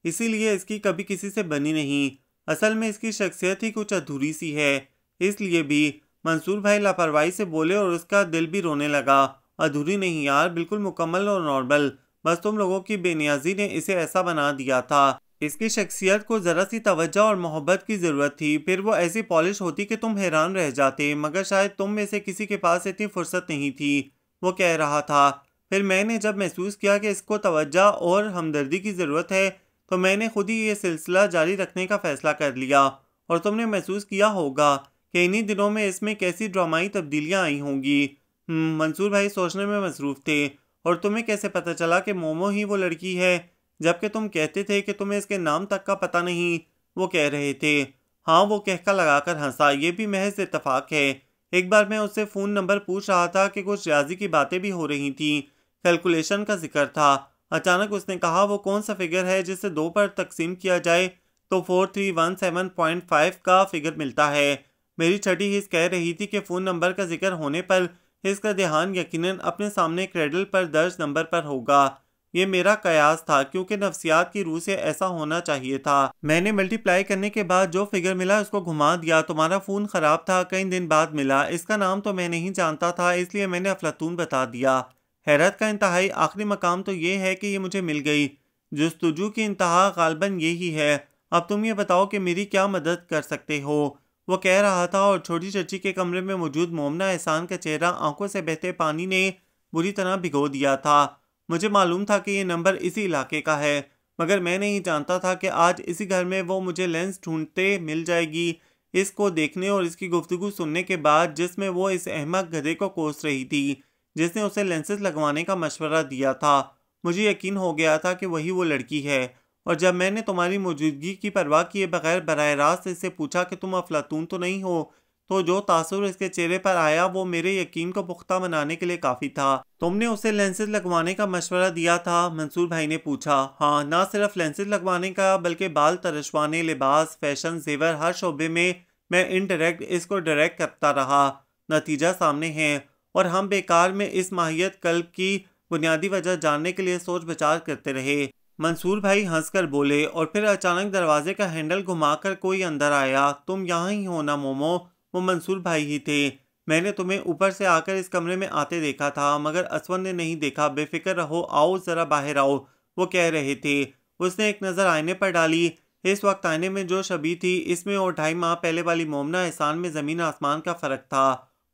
इसीलिए इसकी कभी किसी से बनी नहीं। असल में इसकी शख्सियत ही कुछ अधूरी सी है, इसलिए भी। मंसूर भाई लापरवाही से बोले और उसका दिल भी रोने लगा। अधूरी नहीं यार, बिल्कुल मुकम्मल और नॉर्मल। बस तुम लोगों की बेनियाजी ने इसे ऐसा बना दिया था। इसकी शख्सियत को ज़रा सी तवज्जो और मोहब्बत की ज़रूरत थी, फिर वो ऐसी पॉलिश होती कि तुम हैरान रह जाते, मगर शायद तुम में से किसी के पास इतनी फुर्सत नहीं थी। वो कह रहा था। फिर मैंने जब महसूस किया कि इसको तवज्जो और हमदर्दी की ज़रूरत है तो मैंने खुद ही ये सिलसिला जारी रखने का फ़ैसला कर लिया। और तुमने महसूस किया होगा कि इन्हीं दिनों में इसमें कैसी ड्रामाई तब्दीलियाँ आई होंगी। मंसूर भाई सोचने में मसरूफ़ थे। और तुम्हें कैसे पता चला कि मोमो ही वो लड़की है, जबकि तुम कहते थे कि तुम्हें इसके नाम तक का पता नहीं? वो कह रहे थे। हाँ, वो कहका लगाकर हंसा। ये भी महज इत्तफाक है। एक बार मैं उससे फ़ोन नंबर पूछ रहा था कि कुछ रियाजी की बातें भी हो रही थीं, कैलकुलेशन का जिक्र था। अचानक उसने कहा, वो कौन सा फिगर है जिसे 2 पर तकसीम किया जाए तो 4317.5 का फिगर मिलता है। मेरी छठी हिस्स कह रही थी कि फ़ोन नंबर का जिक्र होने पर इसका ध्यान यकीनन अपने सामने क्रेडल पर दर्ज नंबर पर होगा। ये मेरा कयास था, क्योंकि नफ्सियात की रूह से ऐसा होना चाहिए था। मैंने मल्टीप्लाई करने के बाद जो फिगर मिला उसको घुमा दिया। तुम्हारा फ़ोन ख़राब था, कई दिन बाद मिला। इसका नाम तो मैं नहीं जानता था, इसलिए मैंने अफलातून बता दिया। हैरत का इंतहाई आखिरी मकाम तो ये है कि ये मुझे मिल गई। जुस्तजू की इंतहा गालबन यही है। अब तुम ये बताओ कि मेरी क्या मदद कर सकते हो? वो कह रहा था और छोटी चची के कमरे में मौजूद मोमना एहसान का चेहरा आंखों से बहते पानी ने बुरी तरह भिगो दिया था। मुझे मालूम था कि ये नंबर इसी इलाके का है, मगर मैं नहीं जानता था कि आज इसी घर में वो मुझे लेंस ढूंढते मिल जाएगी। इसको देखने और इसकी गुफ्तगू सुनने के बाद, जिसमें वो इस अहमक गधे को कोस रही थी जिसने उसे लेंसेज लगवाने का मशवरा दिया था, मुझे यकीन हो गया था कि वही वो लड़की है। और जब मैंने तुम्हारी मौजूदगी की परवाह किए बगैर बराह रास्त इससे पूछा कि तुम अफलातून तो नहीं हो, तो जो तासुर इसके चेहरे पर आया वो मेरे यकीन को पुख्ता बनाने के लिए काफी था। तुमने उसे लेंसेज लगवाने का मशवरा दिया था? मंसूर भाई ने पूछा। हाँ, ना सिर्फ लेंसेज लगवाने का बल्कि बाल तरशवाने, लिबास, फैशन, जेवर, हर शोबे में मैं इनडायरेक्ट इसको डायरेक्ट करता रहा। नतीजा सामने है और हम बेकार में इस माहियत कल्ब की बुनियादी वजह जानने के लिए सोच विचार करते रहे। मंसूर भाई हंसकर बोले और फिर अचानक दरवाजे का हैंडल घुमाकर कोई अंदर आया। तुम यहाँ ही हो ना मोमो? वो मंसूर भाई ही थे। मैंने तुम्हें ऊपर से आकर इस कमरे में आते देखा था, मगर असवन ने नहीं देखा। बेफिक्र रहो, आओ जरा बाहर आओ, वो कह रहे थे। उसने एक नज़र आईने पर डाली। इस वक्त आईने में जो छवि थी, इसमें और 2.5 माह पहले वाली मोमना एहसान में ज़मीन आसमान का फ़र्क था।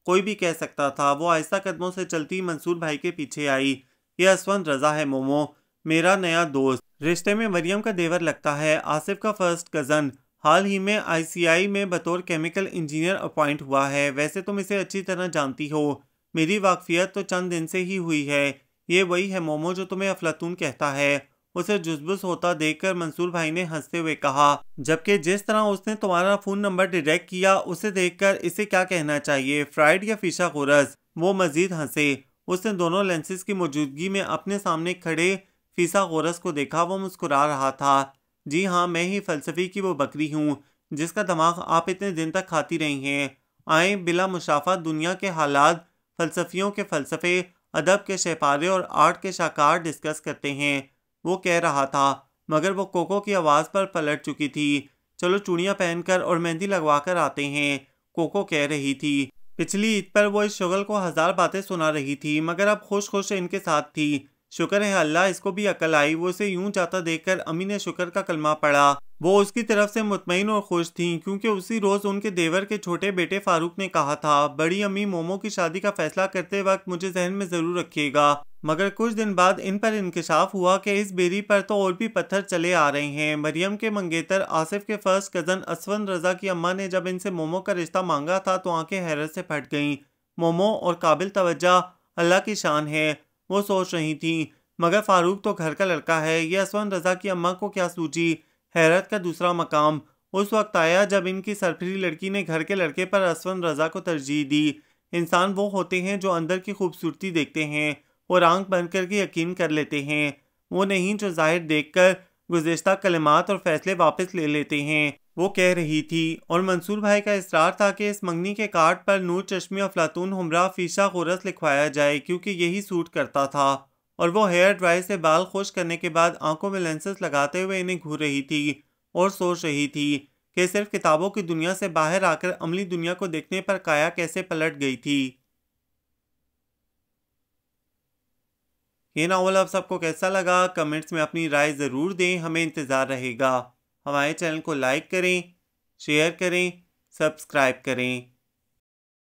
कोई भी कह सकता था। वो आहिस्ता कदमों से चलती मंसूर भाई के पीछे आई। यह असवन रजा है मोमो, मेरा नया दोस्त। रिश्ते में मरियम का देवर लगता है, आसिफ का फर्स्ट कज़न। हाल ही में आईसीआई में बतौर केमिकल इंजीनियर अपॉइंट हुआ है। वैसे तुम इसे अच्छी तरह जानती हो। मेरी वाकफियत तो चंद दिन से ही हुई है। ये वही है मोमो जो तुम्हें अफलातून कहता है। उसे जुज़बुज़ होता देखकर मंसूर भाई ने हंसते हुए कहा, जबकि जिस तरह उसने तुम्हारा फ़ोन नंबर डिटेक्ट किया उसे देखकर इसे क्या कहना चाहिए, फ्राइड या फिशागोरस? वो मजीद हंसे। उसने दोनों लेंसेज की मौजूदगी में अपने सामने खड़े फिशागोरस को देखा। वो मुस्कुरा रहा था। जी हाँ, मैं ही फ़लसफ़ी की वो बकरी हूँ जिसका दिमाग आप इतने दिन तक खाती रही हैं। आए बिला मुशाफा दुनिया के हालात, फ़लसफ़ियों के फ़लसफ़े, अदब के शहपारे और आर्ट के शाकार डिस्कस करते हैं, वो कह रहा था। मगर वो कोको की आवाज़ पर पलट चुकी थी। चलो चूड़ियाँ पहनकर और मेहंदी लगवा कर आते हैं, कोको कह रही थी। पिछली ईद पर वो इस शुगल को 1000 बातें सुना रही थी, मगर अब खुश खुश इनके साथ थी। शुक्र है अल्लाह, इसको भी अकल आई। वो इसे यूं जाता देखकर अम्मी ने शुक्र का कलमा पढ़ा। वो उसकी तरफ से मुतमईन और खुश थीं, क्योंकि उसी रोज़ उनके देवर के छोटे बेटे फारूक ने कहा था, बड़ी अम्मी मोमो की शादी का फैसला करते वक्त मुझे जहन में ज़रूर रखिएगा। मगर कुछ दिन बाद इन पर इंकशाफ हुआ कि इस बेरी पर तो और भी पत्थर चले आ रहे हैं। मरियम के मंगेतर आसिफ के फर्स्ट कज़न असवन रजा की अम्मा ने जब इनसे मोमो का रिश्ता मांगा था तो आंखें हैरत से फट गईं। मोमो और काबिल तवज्जो, अल्लाह की शान है, वो सोच रही थी। मगर फारूक तो घर का लड़का है। ये असवन रजा की अम्मा को क्या सूझी? हैरत का दूसरा मकाम उस वक्त आया जब इनकी सरफरी लड़की ने घर के लड़के पर असवन रजा को तरजीह दी। इंसान वो होते हैं जो अंदर की खूबसूरती देखते हैं और आंख बंद करके यकीन कर लेते हैं, वो नहीं जो जाहिर देखकर गुज़िश्ता कलिमात और फैसले वापस ले लेते हैं, वो कह रही थी। और मंसूर भाई का इसरार था कि इस मंगनी के कार्ड पर नूर चश्मी अफलातून हमरा फीशा खुरस लिखवाया जाए, क्योंकि यही सूट करता था। और वो हेयर ड्राई से बाल खुश करने के बाद आंखों में लेंसेस लगाते हुए इन्हें घूर रही थी और सोच रही थी कि सिर्फ किताबों की दुनिया से बाहर आकर अमली दुनिया को देखने पर काया कैसे पलट गई थी। ये नावल आप सबको कैसा लगा? कमेंट्स में अपनी राय ज़रूर दें, हमें इंतज़ार रहेगा। हमारे चैनल को लाइक करें, शेयर करें, सब्सक्राइब करें।